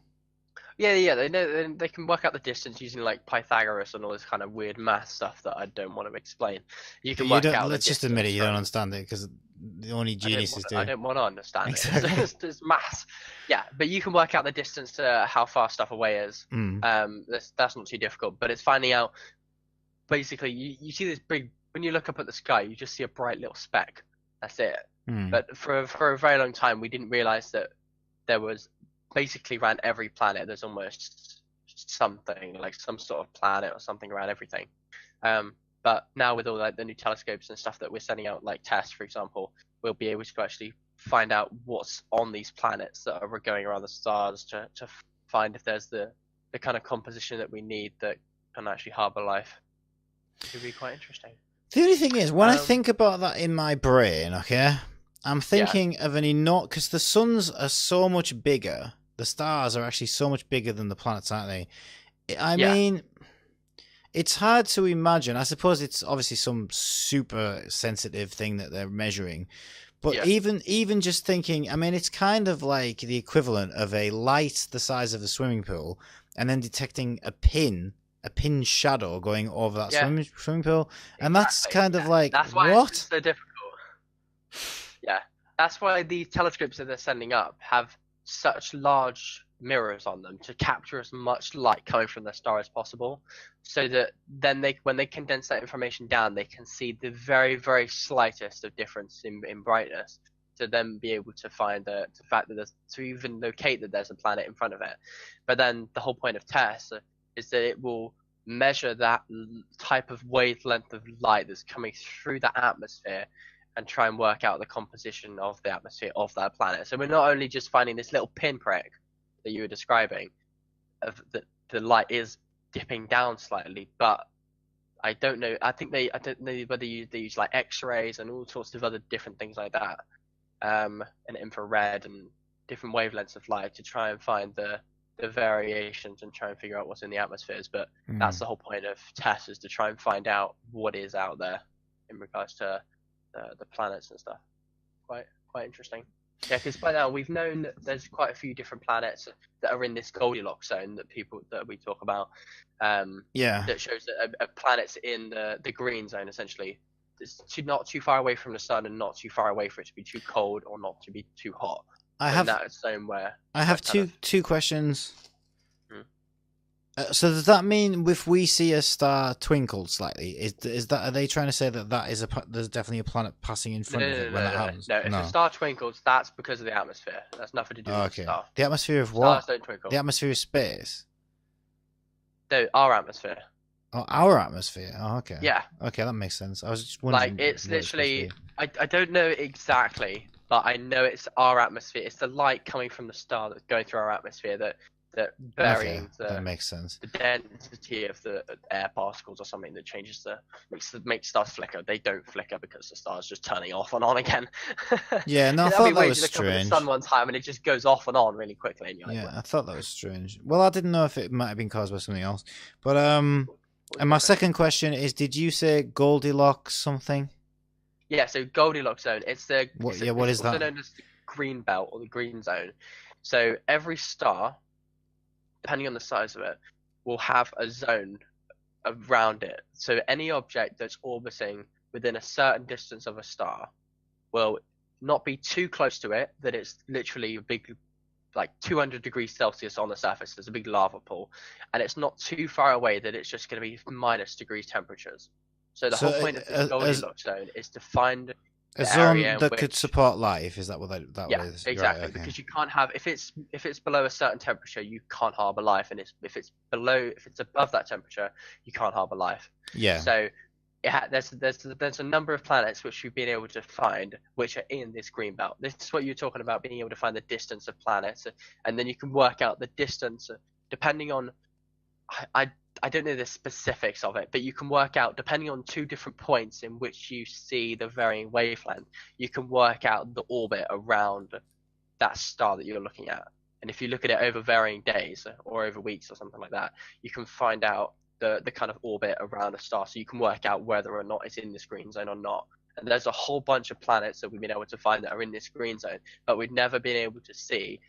Speaker 2: Yeah, they know they can work out the distance using like Pythagoras and all this kind of weird math stuff that I don't want to explain. You can work out.
Speaker 1: Let's just admit it. You don't understand it because the only geniuses do.
Speaker 2: I don't want to understand
Speaker 1: exactly.
Speaker 2: it. It's math. Yeah, but you can work out the distance to how far stuff away is. That's not too difficult. But it's finding out. Basically, you see this big. When you look up at the sky, you just see a bright little speck. That's it. But for a very long time, we didn't realize that there was basically around every planet. There's almost something like some sort of planet or something around everything. But now with all like the new telescopes and stuff that we're sending out, like TESS, for example, we'll be able to actually find out what's on these planets that are going around the stars to find if there's the kind of composition that we need that can actually harbor life. It could be quite interesting.
Speaker 1: The only thing is, when I think about that in my brain, okay, I'm thinking of an enormous, because the suns are so much bigger. The stars are actually so much bigger than the planets, aren't they? I mean, it's hard to imagine. I suppose it's obviously some super sensitive thing that they're measuring. But even just thinking, I mean, it's kind of like the equivalent of a light the size of a swimming pool and then detecting a pin shadow going over that swimming pool. And that's kind of like,
Speaker 2: that's why
Speaker 1: what?
Speaker 2: It's so difficult. Yeah, that's why these telescopes that they're sending up have such large mirrors on them to capture as much light coming from the star as possible, so that then when they condense that information down, they can see the very, very slightest of difference in brightness, to then be able to find the fact that to even locate that there's a planet in front of it. But then the whole point of TESS is that it will measure that type of wavelength of light that's coming through that atmosphere and try and work out the composition of the atmosphere of that planet. So we're not only just finding this little pinprick that you were describing, of that the light is dipping down slightly, but I don't know. I don't know whether they use like X-rays and all sorts of other different things like that, and infrared and different wavelengths of light to try and find the variations and try and figure out what's in the atmospheres. But that's the whole point of TESS, is to try and find out what is out there in regards to the planets and stuff. Quite interesting. Yeah, because by now we've known that there's quite a few different planets that are in this Goldilocks zone that we talk about. That shows that a planet's in the green zone, essentially. It's not too far away from the sun and not too far away for it to be too cold or not to be too hot. I have
Speaker 1: two questions. So does that mean if we see a star twinkle slightly, is that, are they trying to say that there's definitely a planet passing in front of it when that happens?
Speaker 2: No, if a star twinkles, that's because of the atmosphere. That's nothing to do with the star.
Speaker 1: The atmosphere of what?
Speaker 2: Stars don't twinkle.
Speaker 1: The atmosphere of space?
Speaker 2: No, our atmosphere.
Speaker 1: Oh, our atmosphere. Oh, okay.
Speaker 2: Yeah.
Speaker 1: Okay, that makes sense. I was just wondering.
Speaker 2: Like, it's literally, I don't know exactly, but I know it's our atmosphere. It's the light coming from the star that's going through our atmosphere that varying
Speaker 1: that makes sense.
Speaker 2: The density of the air particles or something that changes makes stars flicker. They don't flicker because the star's just turning off and on again.
Speaker 1: Yeah, no, I thought that was strange.
Speaker 2: The sun one time and it just goes off and on really quickly. And you're like,
Speaker 1: I thought that was strange. Well, I didn't know if it might have been caused by something else. But and my second question is, did you say Goldilocks something?
Speaker 2: Yeah, so Goldilocks zone. It's the
Speaker 1: what is that?
Speaker 2: Also known as the green belt or the green zone. So every star, depending on the size of it, will have a zone around it. So any object that's orbiting within a certain distance of a star will not be too close to it, that it's literally a big, like 200 degrees Celsius on the surface. There's a big lava pool. And it's not too far away that it's just going to be minus degrees temperatures. So the whole point of the Goldilocks zone is to find
Speaker 1: a zone that could support life. Is that what that is?
Speaker 2: Exactly.
Speaker 1: Right, okay.
Speaker 2: Because you can't have, if it's below a certain temperature, you can't harbor life, and if it's above that temperature, you can't harbor life.
Speaker 1: Yeah.
Speaker 2: So there's a number of planets which we've been able to find which are in this green belt. This is what you're talking about, being able to find the distance of planets, and then you can work out the distance depending on. I don't know the specifics of it, but you can work out, depending on two different points in which you see the varying wavelength, you can work out the orbit around that star that you're looking at. And if you look at it over varying days or over weeks or something like that, you can find out the kind of orbit around a star, so you can work out whether or not it's in this green zone or not. And there's a whole bunch of planets that we've been able to find that are in this green zone, but we've never been able to see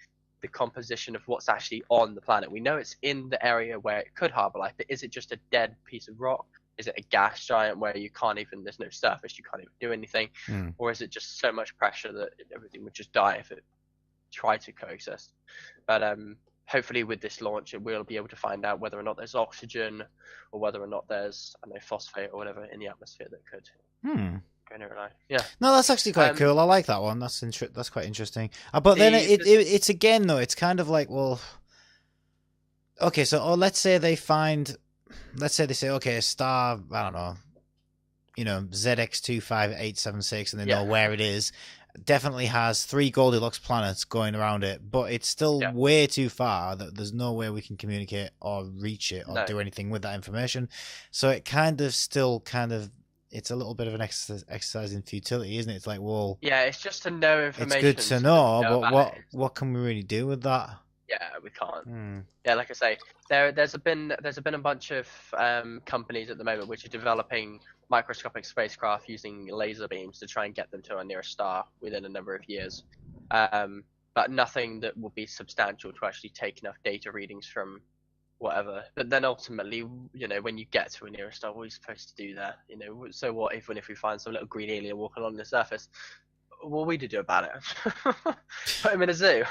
Speaker 2: the composition of what's actually on the planet. We know it's in the area where it could harbor life, but is it just a dead piece of rock? Is it a gas giant where there's no surface, you can't even do anything? Or is it just so much pressure that everything would just die if it tried to coexist? But hopefully with this launch, we'll be able to find out whether or not there's oxygen or whether or not there's, I don't know, phosphate or whatever in the atmosphere that could go near life. Yeah.
Speaker 1: No, that's actually quite cool. I like that one. That's quite interesting. But then it's again though, it's kind of like, well, okay, so let's say they say, okay, a star, I don't know, ZX25876, and they know where it is. Definitely has 3 Goldilocks planets going around it, but it's still way too far that there's no way we can communicate or reach it or do anything with that information. So it it's a little bit of an exercise in futility, isn't it? It's like, well,
Speaker 2: yeah, it's just to know information.
Speaker 1: It's good to know, but what can we really do with that?
Speaker 2: Yeah, we can't. Yeah, like I say, there's been a bunch of companies at the moment which are developing microscopic spacecraft using laser beams to try and get them to our nearest star within a number of years, but nothing that will be substantial to actually take enough data readings from whatever. But then ultimately, when you get to a nearest star, what are you supposed to do there? So what if we find some little green alien walking along the surface? What are we to do about it? Put him in a zoo.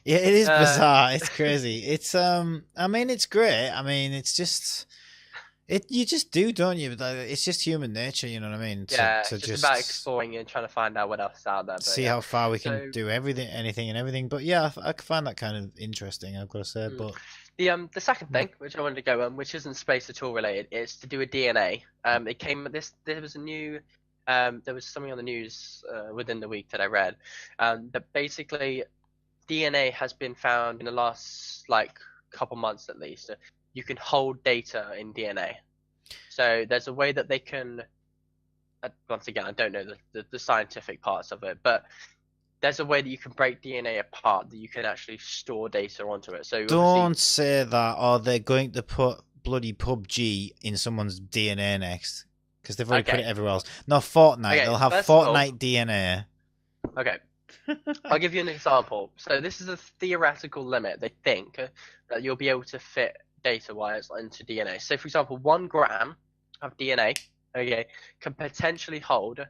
Speaker 1: Yeah, it is bizarre. It's crazy. It's I mean, it's great. I mean, it's You just do, don't you? It's just human nature, you know what I mean?
Speaker 2: Yeah,
Speaker 1: To
Speaker 2: it's just about exploring and trying to find out what else is out there. But
Speaker 1: see how far we can do anything and everything. But yeah, I find that kind of interesting, I've got to say. But
Speaker 2: the second thing, which I wanted to go on, which isn't space at all related, is to do with DNA. It came there was a new there was something on the news within the week that I read that basically DNA has been found in the last couple months at least. You can hold data in DNA. So there's a way that they can, once again, I don't know the scientific parts of it, but there's a way that you can break DNA apart, that you can actually store data onto it. So
Speaker 1: don't say that, or they're going to put bloody PUBG in someone's DNA next, because they've already put it everywhere else. No, Fortnite. Okay, they'll have Fortnite DNA.
Speaker 2: Okay. I'll give you an example. So this is a theoretical limit. They think that you'll be able to fit data-wise into DNA. So, for example, 1 gram of DNA, can potentially hold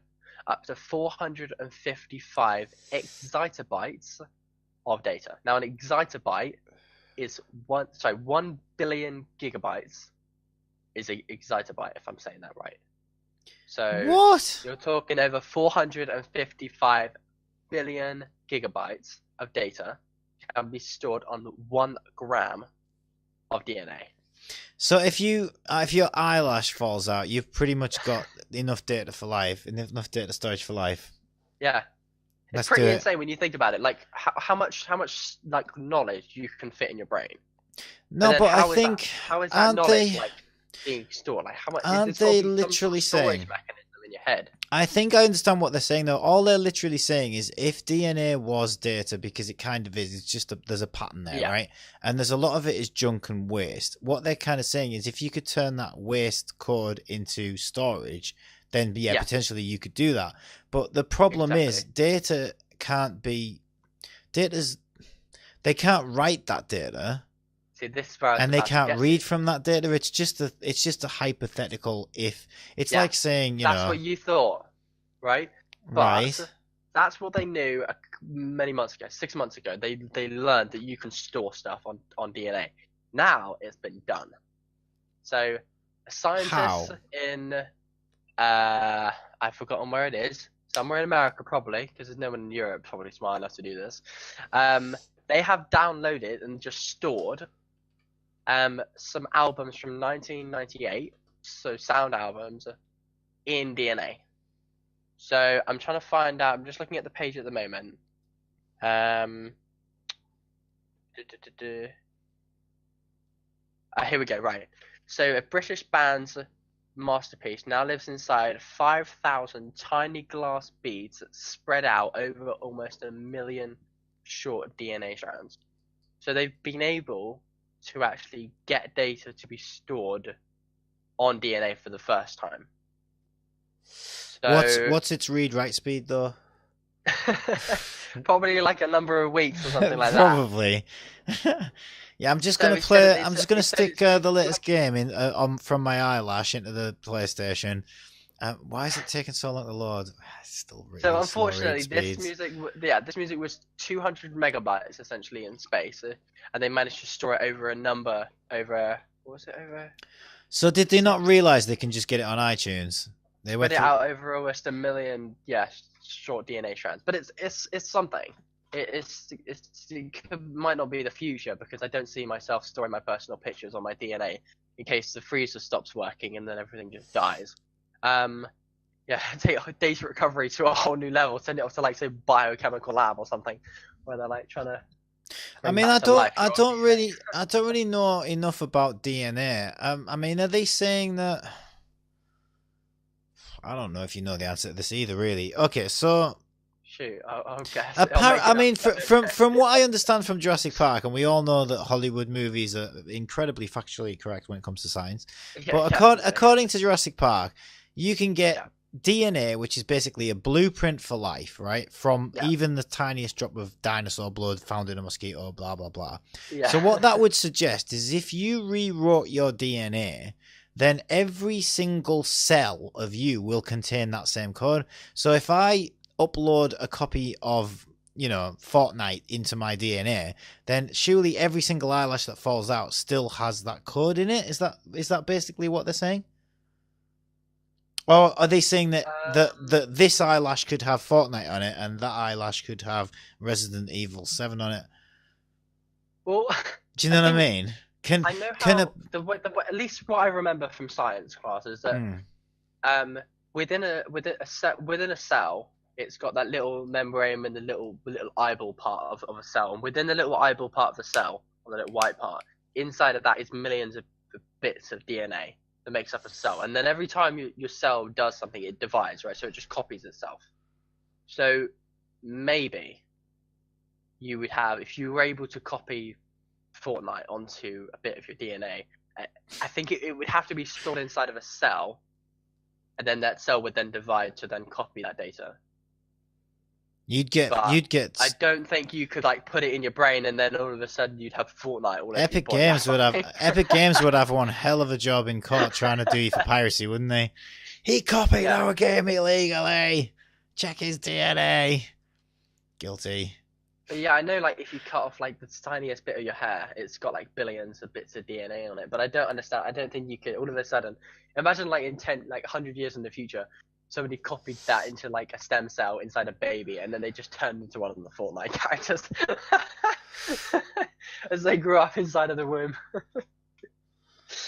Speaker 2: up to 455 exabytes of data. Now, an exabyte is 1 billion gigabytes is an exabyte, if I'm saying that right. So,
Speaker 1: what?
Speaker 2: You're talking over 455 billion gigabytes of data can be stored on 1 gram of DNA.
Speaker 1: So if your eyelash falls out, you've pretty much got enough data for life, enough data storage for life.
Speaker 2: Yeah, it's pretty insane when you think about it. Like how much knowledge you can fit in your brain.
Speaker 1: No, but I think
Speaker 2: how is that knowledge being stored? Like how much?
Speaker 1: Aren't they literally saying?
Speaker 2: In your head.
Speaker 1: I think I understand what they're saying though. All they're literally saying is if DNA was data, because it kind of is, it's just there's a pattern there, right? And there's a lot of it is junk and waste. What they're kind of saying is if you could turn that waste code into storage, then potentially you could do that. But the problem is data can't be they can't write that data. And they can't read from that data. It's just a hypothetical. If it's like saying,
Speaker 2: that's what you thought, right? But
Speaker 1: right.
Speaker 2: That's what they knew many months ago, 6 months ago. They learned that you can store stuff on DNA. Now it's been done. So a scientist in I've forgotten where it is. Somewhere in America probably, because there's no one in Europe probably smart enough to do this. They have downloaded and just stored some albums from 1998, so sound albums, in DNA. So I'm trying to find out. I'm just looking at the page at the moment. Here we go. Right. So a British band's masterpiece now lives inside 5,000 tiny glass beads spread out over almost 1 million short DNA strands. So they've been able to actually get data to be stored on DNA for the first time. So,
Speaker 1: what's its read-write speed though?
Speaker 2: Probably like a number of weeks or something like
Speaker 1: Probably. Yeah, I'm just gonna play. I'm just gonna stick the latest game in from my eyelash into the PlayStation. Why is it taking so long to load? It's still really
Speaker 2: so unfortunately, this music was 200 megabytes essentially in space, and they managed to store it over what was it over?
Speaker 1: So did they not realize they can just get it on iTunes? They
Speaker 2: went it out over almost 1 million, short DNA strands. But it's something. It might not be the future because I don't see myself storing my personal pictures on my DNA in case the freezer stops working and then everything just dies. Take data recovery to a whole new level. Send it off to say biochemical lab or something, where they're trying to.
Speaker 1: I mean, I don't really know enough about DNA. I mean, are they saying that? I don't know if you know the answer to this either. Really? Okay, so.
Speaker 2: Shoot, I'll guess.
Speaker 1: I mean, from what I understand from Jurassic Park, and we all know that Hollywood movies are incredibly factually correct when it comes to science. But according to Jurassic Park, you can get DNA, which is basically a blueprint for life, right? From even the tiniest drop of dinosaur blood found in a mosquito, blah, blah, blah. Yeah. So what that would suggest is if you rewrote your DNA, then every single cell of you will contain that same code. So if I upload a copy of Fortnite into my DNA, then surely every single eyelash that falls out still has that code in it. Is that basically what they're saying? Or are they saying that this eyelash could have Fortnite on it and that eyelash could have Resident Evil 7 on it?
Speaker 2: Well,
Speaker 1: do you know what I mean?
Speaker 2: I know how at least what I remember from science class is that within a cell, it's got that little membrane and the little eyeball part of a cell, and within the little eyeball part of the cell, or the little white part, inside of that is millions of bits of DNA that makes up a cell, and then every time your cell does something, it divides, right? So it just copies itself. So maybe you would have, if you were able to copy Fortnite onto a bit of your DNA, I think it would have to be stored inside of a cell, and then that cell would then divide to then copy that data. You'd get. I don't think you could like put it in your brain and then all of a sudden you'd have Fortnite. All
Speaker 1: Epic Games would have. Epic Games would have one hell of a job in court trying to do you for piracy, wouldn't they? He copied our game illegally. Check his DNA. Guilty.
Speaker 2: But yeah, I know. Like if you cut off like the tiniest bit of your hair, it's got like billions of bits of DNA on it. But I don't understand. I don't think you could all of a sudden. Imagine like in 100 years in the future. Somebody copied that into like a stem cell inside a baby, and then they just turned into one of the Fortnite characters as they grew up inside of the womb.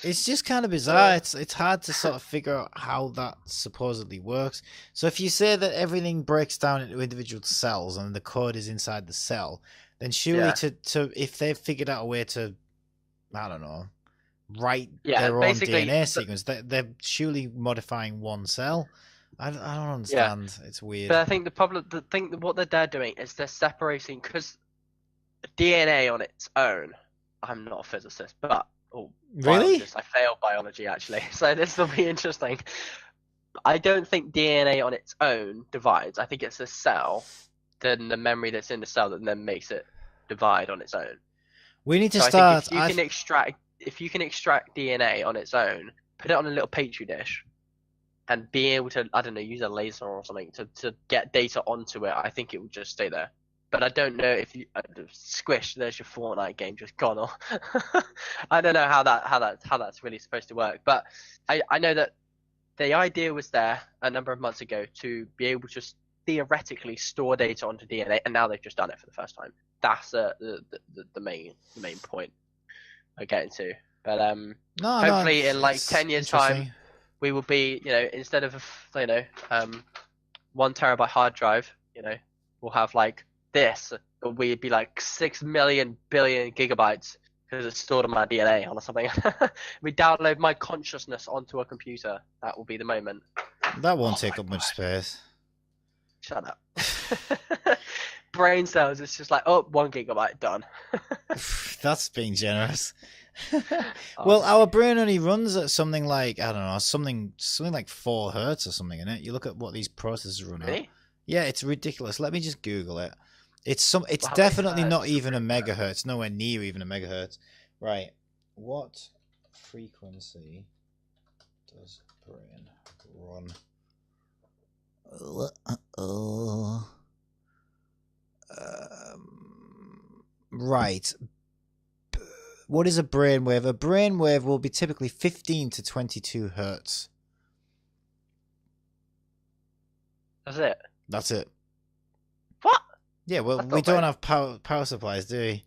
Speaker 1: It's just kind of bizarre. It's hard to sort of figure out how that supposedly works. So if you say that everything breaks down into individual cells and the code is inside the cell, then surely to if they've figured out a way to, I don't know, write their own DNA sequence, they're surely modifying one cell. I don't understand. Yeah. It's weird.
Speaker 2: But I think what they're doing is they're separating, because DNA on its own. I'm not a physicist, but
Speaker 1: really,
Speaker 2: biologist. I failed biology actually, so this will be interesting. I don't think DNA on its own divides. I think it's a cell, then the memory that's in the cell that then makes it divide on its own.
Speaker 1: We need to start.
Speaker 2: If you can extract DNA on its own, put it on a little petri dish, and be able to, I don't know, use a laser or something to get data onto it, I think it will just stay there. But I don't know if you squish. There's your Fortnite game just gone. Or I don't know how that's really supposed to work. But I know that the idea was there a number of months ago to be able to theoretically store data onto DNA, and now they've just done it for the first time. That's the main point I'm getting to. But hopefully in like 10 years time, we will be, instead of 1 terabyte hard drive, we'll have like this. We'd be like 6 million billion gigabytes because it's stored on my DNA or something. We download my consciousness onto a computer. That will be the moment.
Speaker 1: That won't take up much space.
Speaker 2: Shut up. Brain cells, it's just like, 1 gigabyte done.
Speaker 1: That's being generous. Well, our brain only runs at something like, I don't know, something like 4 hertz or something in it. You look at what these processors run at. Yeah, it's ridiculous. Let me just Google it. It's definitely not even a megahertz. Nowhere near even a megahertz. Right. What frequency does brain run? Right. What is a brainwave? A brainwave will be typically 15 to 22 hertz. That's it.
Speaker 2: What?
Speaker 1: Yeah, well, we don't have power supplies, do we?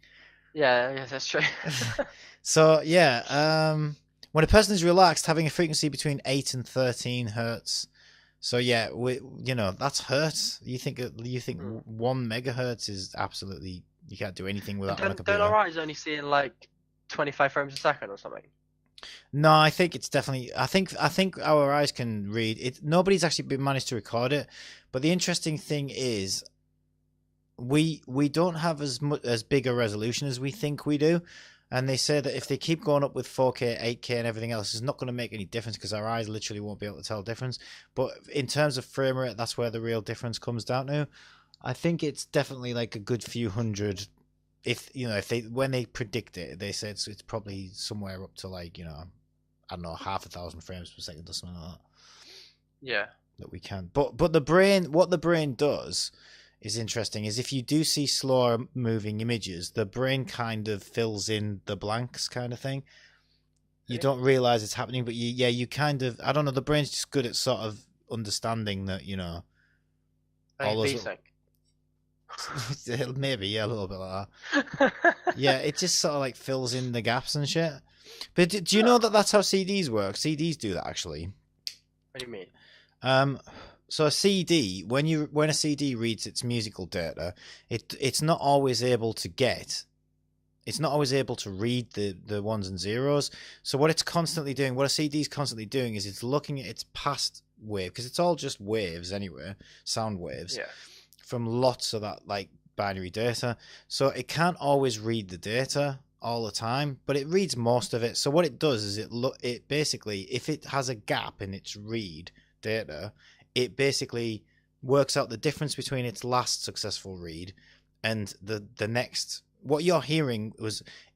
Speaker 2: Yeah, that's true.
Speaker 1: So, yeah, when a person is relaxed, having a frequency between 8 and 13 hertz. So, yeah, that's hertz. You think 1 megahertz is absolutely, you can't do anything with that on a computer.
Speaker 2: Don't our eyes only seeing like 25 frames a second or something?
Speaker 1: No, I think it's definitely. I think our eyes can read it. Nobody's actually managed to record it, but the interesting thing is, we don't have as big a resolution as we think we do, and they say that if they keep going up with 4K, 8K, and everything else, it's not going to make any difference because our eyes literally won't be able to tell the difference. But in terms of frame rate, that's where the real difference comes down to. I think it's definitely like a good few hundred. When they predict it, they say it's probably somewhere up to like, I don't know, 1,000 frames per second or something like that.
Speaker 2: Yeah.
Speaker 1: That we can. But what the brain does is interesting is if you do see slower moving images, the brain kind of fills in the blanks kind of thing. You don't realize it's happening, but you kind of, I don't know, the brain's just good at sort of understanding that, you know, all those maybe a little bit like that. Yeah, it just sort of like fills in the gaps and shit. But do you know that that's how CDs work? CDs do that actually.
Speaker 2: What do you mean?
Speaker 1: So a CD, when a CD reads its musical data, it's not always able to read the ones and zeros. So what it's constantly doing, what a CD is constantly doing, is it's looking at its past wave, because it's all just waves anyway, sound waves, from lots of that like binary data. So it can't always read the data all the time, but it reads most of it. So what it does is it basically, if it has a gap in its read data, it basically works out the difference between its last successful read and the next. What you're hearing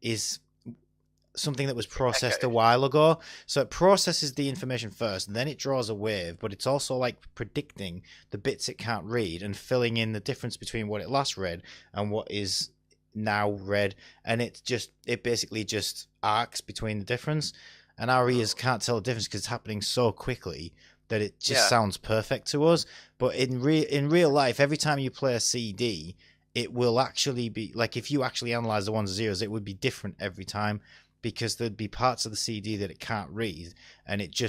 Speaker 1: is something that was processed a while ago. So it processes the information first, and then it draws a wave, but it's also like predicting the bits it can't read and filling in the difference between what it last read and what is now read. And it basically just arcs between the difference, and our ears can't tell the difference because it's happening so quickly that it just sounds perfect to us. But in real life, every time you play a CD, it will actually be like, if you actually analyze the ones and zeros, it would be different every time, because there'd be parts of the CD that it can't read, and it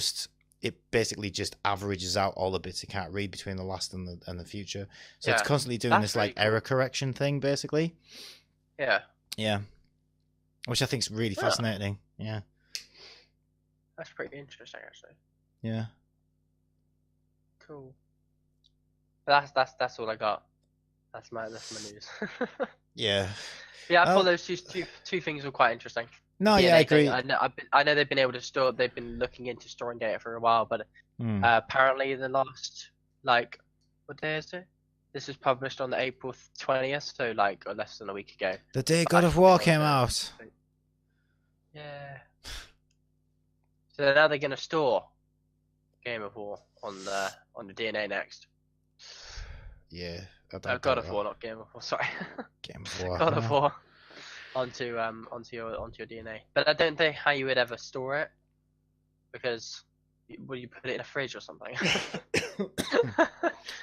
Speaker 1: basically just averages out all the bits it can't read between the last and the future. So it's constantly doing this like error correction thing, basically. Yeah, which I think is really fascinating. Yeah,
Speaker 2: that's pretty interesting, actually.
Speaker 1: Yeah.
Speaker 2: Cool. But that's all I got. That's my news.
Speaker 1: Yeah.
Speaker 2: Yeah, I thought those two things were quite interesting.
Speaker 1: No, yeah, I agree.
Speaker 2: I know they've been able to store. They've been looking into storing data for a while, but apparently the last, like, what day is it? This was published on the April 20th, so like less than a week ago.
Speaker 1: The day God of War came out.
Speaker 2: Yeah. So now they're gonna store Game of War on the DNA next.
Speaker 1: Yeah.
Speaker 2: God of War, not Game of War. Sorry.
Speaker 1: Game of War.
Speaker 2: God of War onto your DNA. But I don't think how you would ever store it, because would you put it in a fridge or something?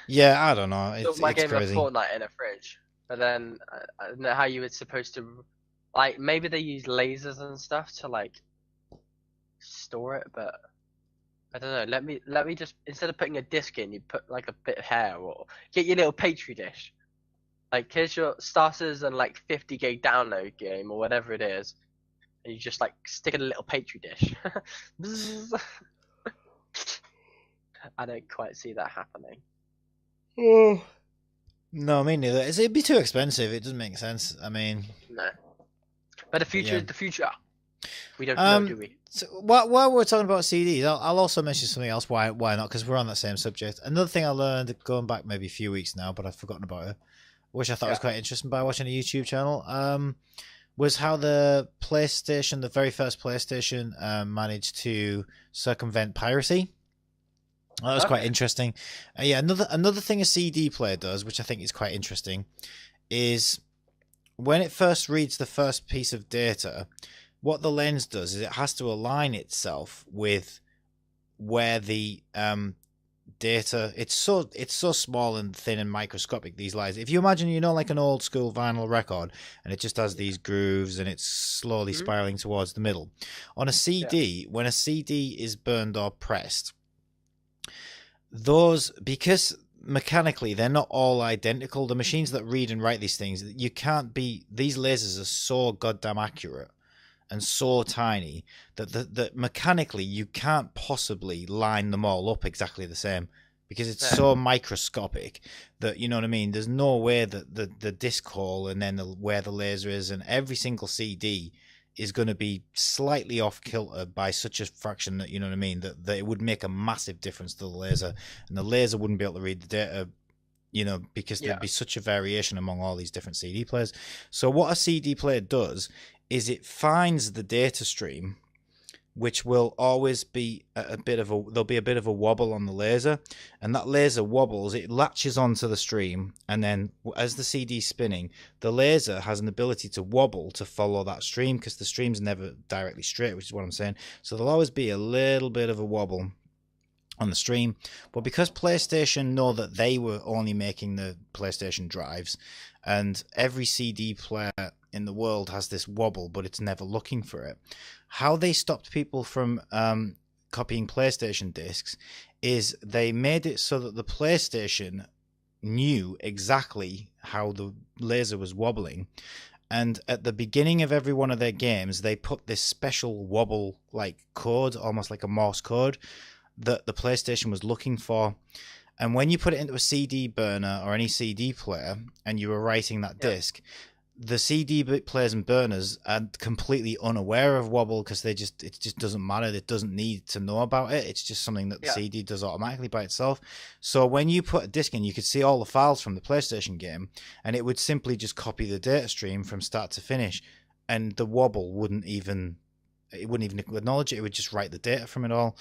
Speaker 1: Yeah, I don't know. It's
Speaker 2: my
Speaker 1: game
Speaker 2: of Fortnite in a fridge, but then I don't know how you would supposed to, like, maybe they use lasers and stuff to like store it, but I don't know. Let me just, instead of putting a disc in, you put like a bit of hair, or get your little petri dish. Like, here's your starters and like 50 gig download game or whatever it is, and you just like stick in a little petri dish. I don't quite see that happening.
Speaker 1: Oh. No, me neither. It'd be too expensive. It doesn't make sense. I mean,
Speaker 2: no. But the future. We don't know, do we?
Speaker 1: So while we're talking about CDs, I'll also mention something else. Why not? Because we're on that same subject. Another thing I learned going back maybe a few weeks now, but I've forgotten about it, which I thought was quite interesting by watching a YouTube channel, was how the PlayStation, the very first PlayStation, managed to circumvent piracy. That was quite interesting. Yeah, another thing a CD player does, which I think is quite interesting, is when it first reads the first piece of data, what the lens does is it has to align itself with where the data. It's so small and thin and microscopic, these lines. If you imagine, like an old school vinyl record, and it just has these grooves and it's slowly spiraling towards the middle. On a CD, when a CD is burned or pressed, because mechanically they're not all identical, the machines that read and write these things, these lasers are so goddamn accurate and so tiny that mechanically you can't possibly line them all up exactly the same, because it's so microscopic that, you know what I mean, there's no way that the disc hole and then where the laser is and every single CD is going to be slightly off kilter by such a fraction that, you know what I mean, that it would make a massive difference to the laser, and the laser wouldn't be able to read the data, because there'd be such a variation among all these different CD players. So what a CD player does is it finds the data stream which will always be there'll be a bit of a wobble on the laser, and that laser wobbles, it latches onto the stream, and then as the CD's spinning, the laser has an ability to wobble to follow that stream, because the stream's never directly straight, which is what I'm saying. So there'll always be a little bit of a wobble on the stream. But because PlayStation know that they were only making the PlayStation drives, and every CD player in the world has this wobble, but it's never looking for it, how they stopped people from copying PlayStation discs is they made it so that the PlayStation knew exactly how the laser was wobbling, and at the beginning of every one of their games they put this special wobble like code, almost like a Morse code, that the PlayStation was looking for. And when you put it into a CD burner or any CD player and you were writing that disc, the CD players and burners are completely unaware of wobble, because it just doesn't matter. It doesn't need to know about it. It's just something that the CD does automatically by itself. So when you put a disc in, you could see all the files from the PlayStation game, and it would simply just copy the data stream from start to finish, and the wobble wouldn't even acknowledge it. It would just write the data from it all.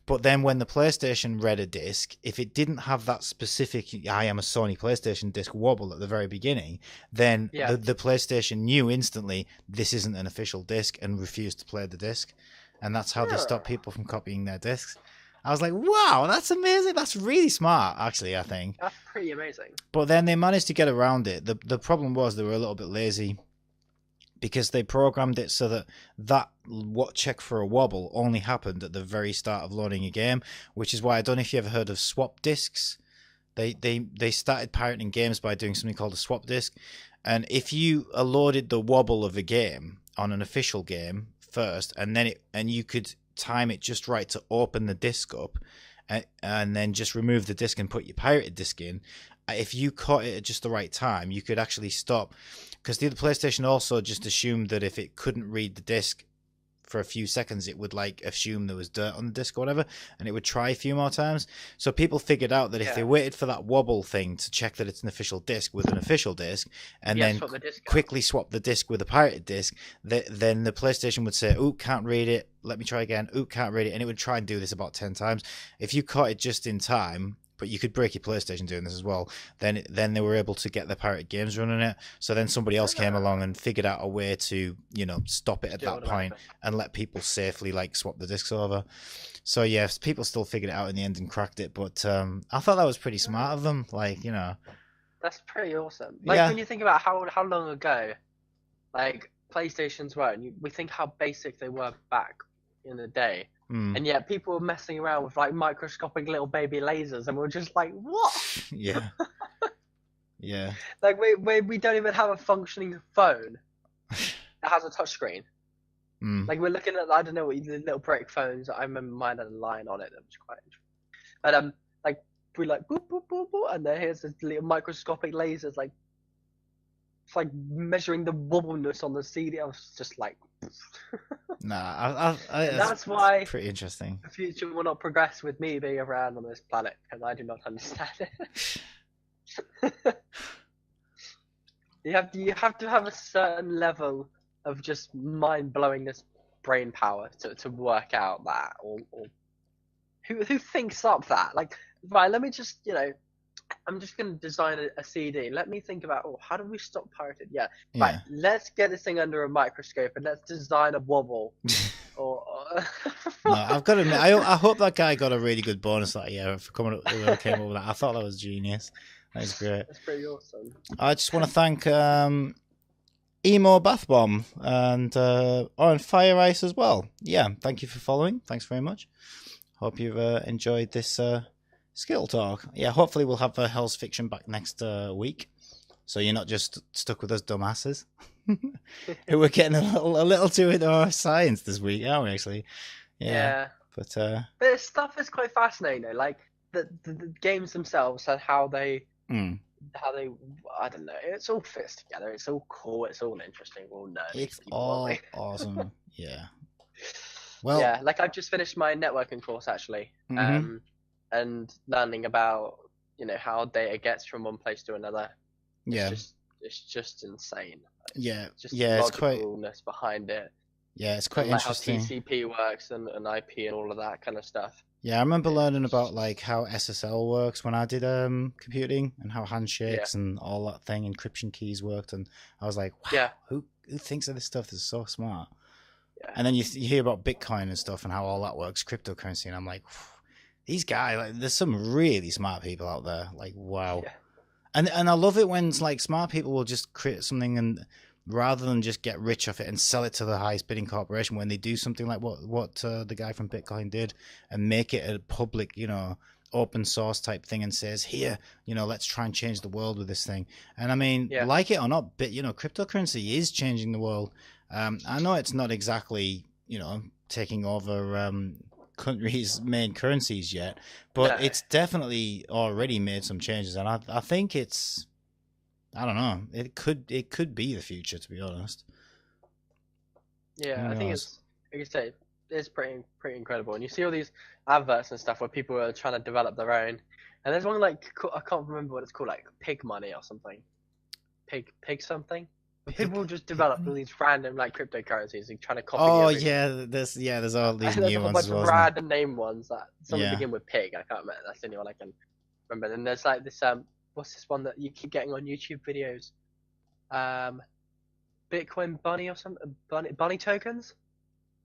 Speaker 1: But then when the PlayStation read a disc, if it didn't have that specific "I am a Sony PlayStation" disc wobble at the very beginning, then the PlayStation knew instantly this isn't an official disc and refused to play the disc. And that's how they stopped people from copying their discs. I was like, wow, that's amazing. That's really smart, actually, I think.
Speaker 2: That's pretty amazing.
Speaker 1: But then they managed to get around it. The problem was they were a little bit lazy, because they programmed it so that check for a wobble only happened at the very start of loading a game, which is why, I don't know if you ever heard of swap discs. They started pirating games by doing something called a swap disc, and if you loaded the wobble of a game on an official game first, and you could time it just right to open the disc up, and then just remove the disc and put your pirated disc in. If you caught it at just the right time, you could actually stop, because the other PlayStation also just assumed that if it couldn't read the disc for a few seconds, it would like assume there was dirt on the disc or whatever, and it would try a few more times. So people figured out that if they waited for that wobble thing to check that it's an official disc with an official disc, and then quickly swap the disc with a pirated disc, then the PlayStation would say, "Ooh, can't read it. Let me try again. Ooh, can't read it," and it would try and do this about 10 times. If you caught it just in time, but you could break your PlayStation doing this as well, then they were able to get their pirated games running it. So then somebody else came along and figured out a way to, stop it at that point and let people safely like swap the discs over. So yes, people still figured it out in the end and cracked it, but I thought that was pretty smart of them.
Speaker 2: That's pretty awesome. When you think about how long ago, like, PlayStations were, and we think how basic they were back in the day. And yet people were messing around with like microscopic little baby lasers, and we're just like, what?
Speaker 1: Yeah. Yeah.
Speaker 2: Like we don't even have a functioning phone that has a touchscreen. Like, we're looking at, I don't know, the little brick phones. I remember mine had a line on it that was quite interesting. But we like boop boop boop boop, and then here's this little microscopic lasers, like it's like measuring the wobbleness on the CD. I was just like,
Speaker 1: nah,
Speaker 2: that's why
Speaker 1: pretty interesting.
Speaker 2: The future will not progress with me being around on this planet, because I do not understand it. You have to have a certain level of just mind blowingness, brain power to work out that, or who thinks up that? Like, right, let me just, I'm just going to design a CD. Let me think about, how do we stop pirated? Yeah. Right, let's get this thing under a microscope and let's design a wobble. No,
Speaker 1: I've got to admit, I hope that guy got a really good bonus that year for coming up with that. I thought that was genius. That was great.
Speaker 2: That's pretty awesome.
Speaker 1: I just want to thank Emo Bath Bomb and Fire Ice as well. Yeah, thank you for following. Thanks very much. Hope you've enjoyed this Skittle Talk. Yeah, hopefully we'll have Hell's Fiction back next week, so you're not just stuck with us dumbasses who were getting a little too into our science this week, aren't we? Actually, yeah. But
Speaker 2: this stuff is quite fascinating, though. Like the games themselves and how they, I don't know. It's all fits together. It's all cool. It's all interesting. All nerdy.
Speaker 1: It's all awesome. Yeah. Well,
Speaker 2: yeah. Like, I've just finished my networking course actually. And learning about, how data gets from one place to another. It's just insane.
Speaker 1: Yeah.
Speaker 2: Just
Speaker 1: it's quite
Speaker 2: logicalness behind it.
Speaker 1: Yeah, it's quite
Speaker 2: and like how
Speaker 1: interesting.
Speaker 2: TCP works and IP and all of that kind of stuff.
Speaker 1: Yeah, I remember learning about like how SSL works when I did computing, and how
Speaker 2: Yeah,
Speaker 1: handshakes and all that thing, encryption keys worked, and I was like,
Speaker 2: yeah,
Speaker 1: wow, who thinks of this stuff? This is so smart.
Speaker 2: yeah,
Speaker 1: And then you hear about Bitcoin and stuff and how all that works, cryptocurrency, and I'm like, these guys, like, there's some really smart people out there. Like, wow.
Speaker 2: yeah,
Speaker 1: And I love it when like smart people will just create something, and rather than just get rich off it and sell it to the highest bidding corporation, when they do something like what the guy from Bitcoin did, and make it a public, open source type thing, and says, here, let's try and change the world with this thing. And I mean,
Speaker 2: yeah.
Speaker 1: like it or not, but cryptocurrency is changing the world. I know it's not exactly taking over countries' main currencies yet, but
Speaker 2: No.
Speaker 1: it's definitely already made some changes, and I think it's, I don't know, it could be the future, to be honest.
Speaker 2: Yeah,
Speaker 1: Who
Speaker 2: I think
Speaker 1: knows?
Speaker 2: it's like you say, it's pretty incredible. And you see all these adverts and stuff where people are trying to develop their own. And there's one like I can't remember what it's called, like pig money or something. Pig something. But
Speaker 1: Pig,
Speaker 2: people just
Speaker 1: pig
Speaker 2: develop all
Speaker 1: money?
Speaker 2: these random like cryptocurrencies and trying to copy
Speaker 1: Oh
Speaker 2: everything.
Speaker 1: yeah, there's all these
Speaker 2: And there's a
Speaker 1: new
Speaker 2: whole
Speaker 1: ones
Speaker 2: bunch
Speaker 1: as
Speaker 2: of
Speaker 1: well, isn't there?
Speaker 2: random name ones that some
Speaker 1: Yeah.
Speaker 2: begin with pig. I can't remember. That's the only one I can remember. And there's like this what's this one that you keep getting on YouTube videos? Bitcoin bunny or something. Bunny tokens.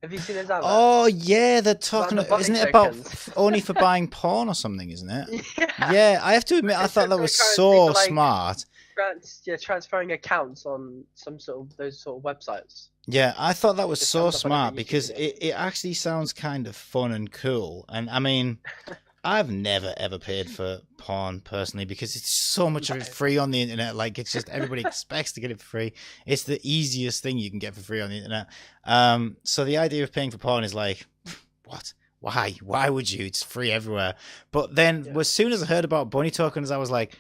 Speaker 2: Have you seen those adverts?
Speaker 1: Oh yeah, they're talking.
Speaker 2: the bunny
Speaker 1: Isn't it about
Speaker 2: tokens.
Speaker 1: only for buying porn or something? Isn't it?
Speaker 2: Yeah.
Speaker 1: Yeah, I have to admit, I
Speaker 2: It's
Speaker 1: thought that was
Speaker 2: cryptocurrency
Speaker 1: so
Speaker 2: for, like,
Speaker 1: smart.
Speaker 2: Transferring accounts on some sort of those sort of websites.
Speaker 1: Yeah, I thought that was
Speaker 2: Just
Speaker 1: so
Speaker 2: comes up on every
Speaker 1: smart
Speaker 2: YouTube
Speaker 1: because
Speaker 2: video.
Speaker 1: it actually sounds kind of fun and cool. And I mean, I've never ever paid for porn personally, because it's so much of it free on the internet. Like, it's just everybody expects to get it for free. It's the easiest thing you can get for free on the internet. So the idea of paying for porn is like, what? Why would you? It's free everywhere. But then
Speaker 2: Yeah.
Speaker 1: as soon as I heard about bunny tokens, I was like,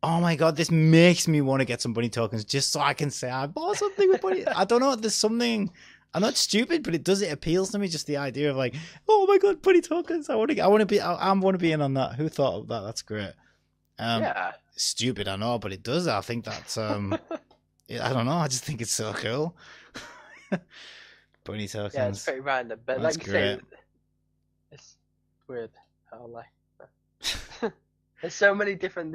Speaker 1: oh my god, this makes me want to get some bunny tokens just so I can say I bought something with bunny. I don't know, there's something. I'm not stupid, but it appeals to me, just the idea of like, oh my god, bunny tokens. I want to be in on that. Who thought of that? That's great.
Speaker 2: Yeah.
Speaker 1: Stupid, I know, but it does. I think that's I don't know. I just think it's so cool. Bunny tokens.
Speaker 2: Yeah, it's pretty random, but
Speaker 1: That's
Speaker 2: like you say,
Speaker 1: great.
Speaker 2: it's weird how like there's so many different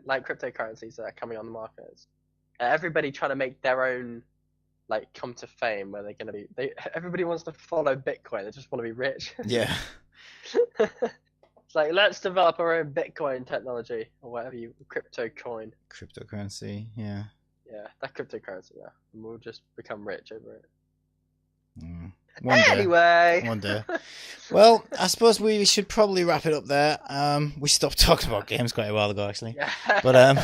Speaker 2: like cryptocurrencies that are coming on the market. Everybody trying to make their own, like, come to fame where they're gonna be. Everybody wants to follow Bitcoin. They just want to be rich.
Speaker 1: Yeah.
Speaker 2: It's like, let's develop our own Bitcoin technology or whatever crypto coin.
Speaker 1: Cryptocurrency. Yeah.
Speaker 2: Yeah, that cryptocurrency. Yeah, and we'll just become rich over it.
Speaker 1: One day.
Speaker 2: Anyway.
Speaker 1: One day. Well, I suppose we should probably wrap it up there. We stopped talking about games quite a while ago, actually.
Speaker 2: Yeah.
Speaker 1: But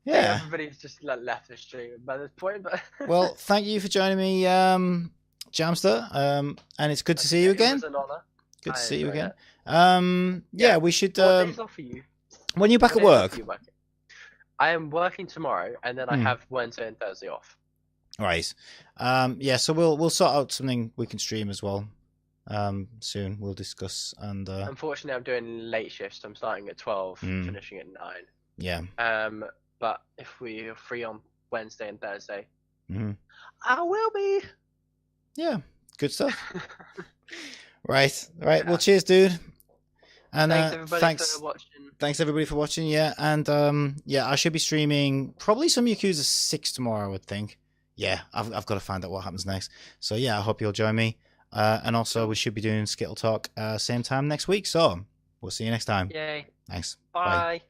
Speaker 1: yeah.
Speaker 2: Everybody's just left the stream by this point. But
Speaker 1: Well, thank you for joining me, Jamster. And it's good to see you
Speaker 2: it
Speaker 1: again.
Speaker 2: was an honor.
Speaker 1: Good to
Speaker 2: I
Speaker 1: see you
Speaker 2: enjoyed
Speaker 1: again. Yeah, we should.
Speaker 2: What days off for you?
Speaker 1: When you're back at
Speaker 2: What days off
Speaker 1: work.
Speaker 2: are you working? I am working tomorrow, and then I have Wednesday and Thursday off.
Speaker 1: Right. Yeah, so we'll sort out something we can stream as well. Soon we'll discuss, and
Speaker 2: Unfortunately, I'm doing late shifts. I'm starting at 12, finishing at 9.
Speaker 1: yeah.
Speaker 2: But if we are free on Wednesday and Thursday,
Speaker 1: Mm-hmm.
Speaker 2: I will be.
Speaker 1: Yeah, good stuff. Right. Well, cheers, dude. And
Speaker 2: thanks everybody for watching.
Speaker 1: Thanks everybody for watching. Yeah, and yeah, I should be streaming probably some Yakuza 6 tomorrow, I would think. Yeah, I've got to find out what happens next. So yeah, I hope you'll join me. And also we should be doing SkittleTalk same time next week. So we'll see you next time.
Speaker 2: Yay.
Speaker 1: Thanks.
Speaker 2: Bye.
Speaker 1: Bye.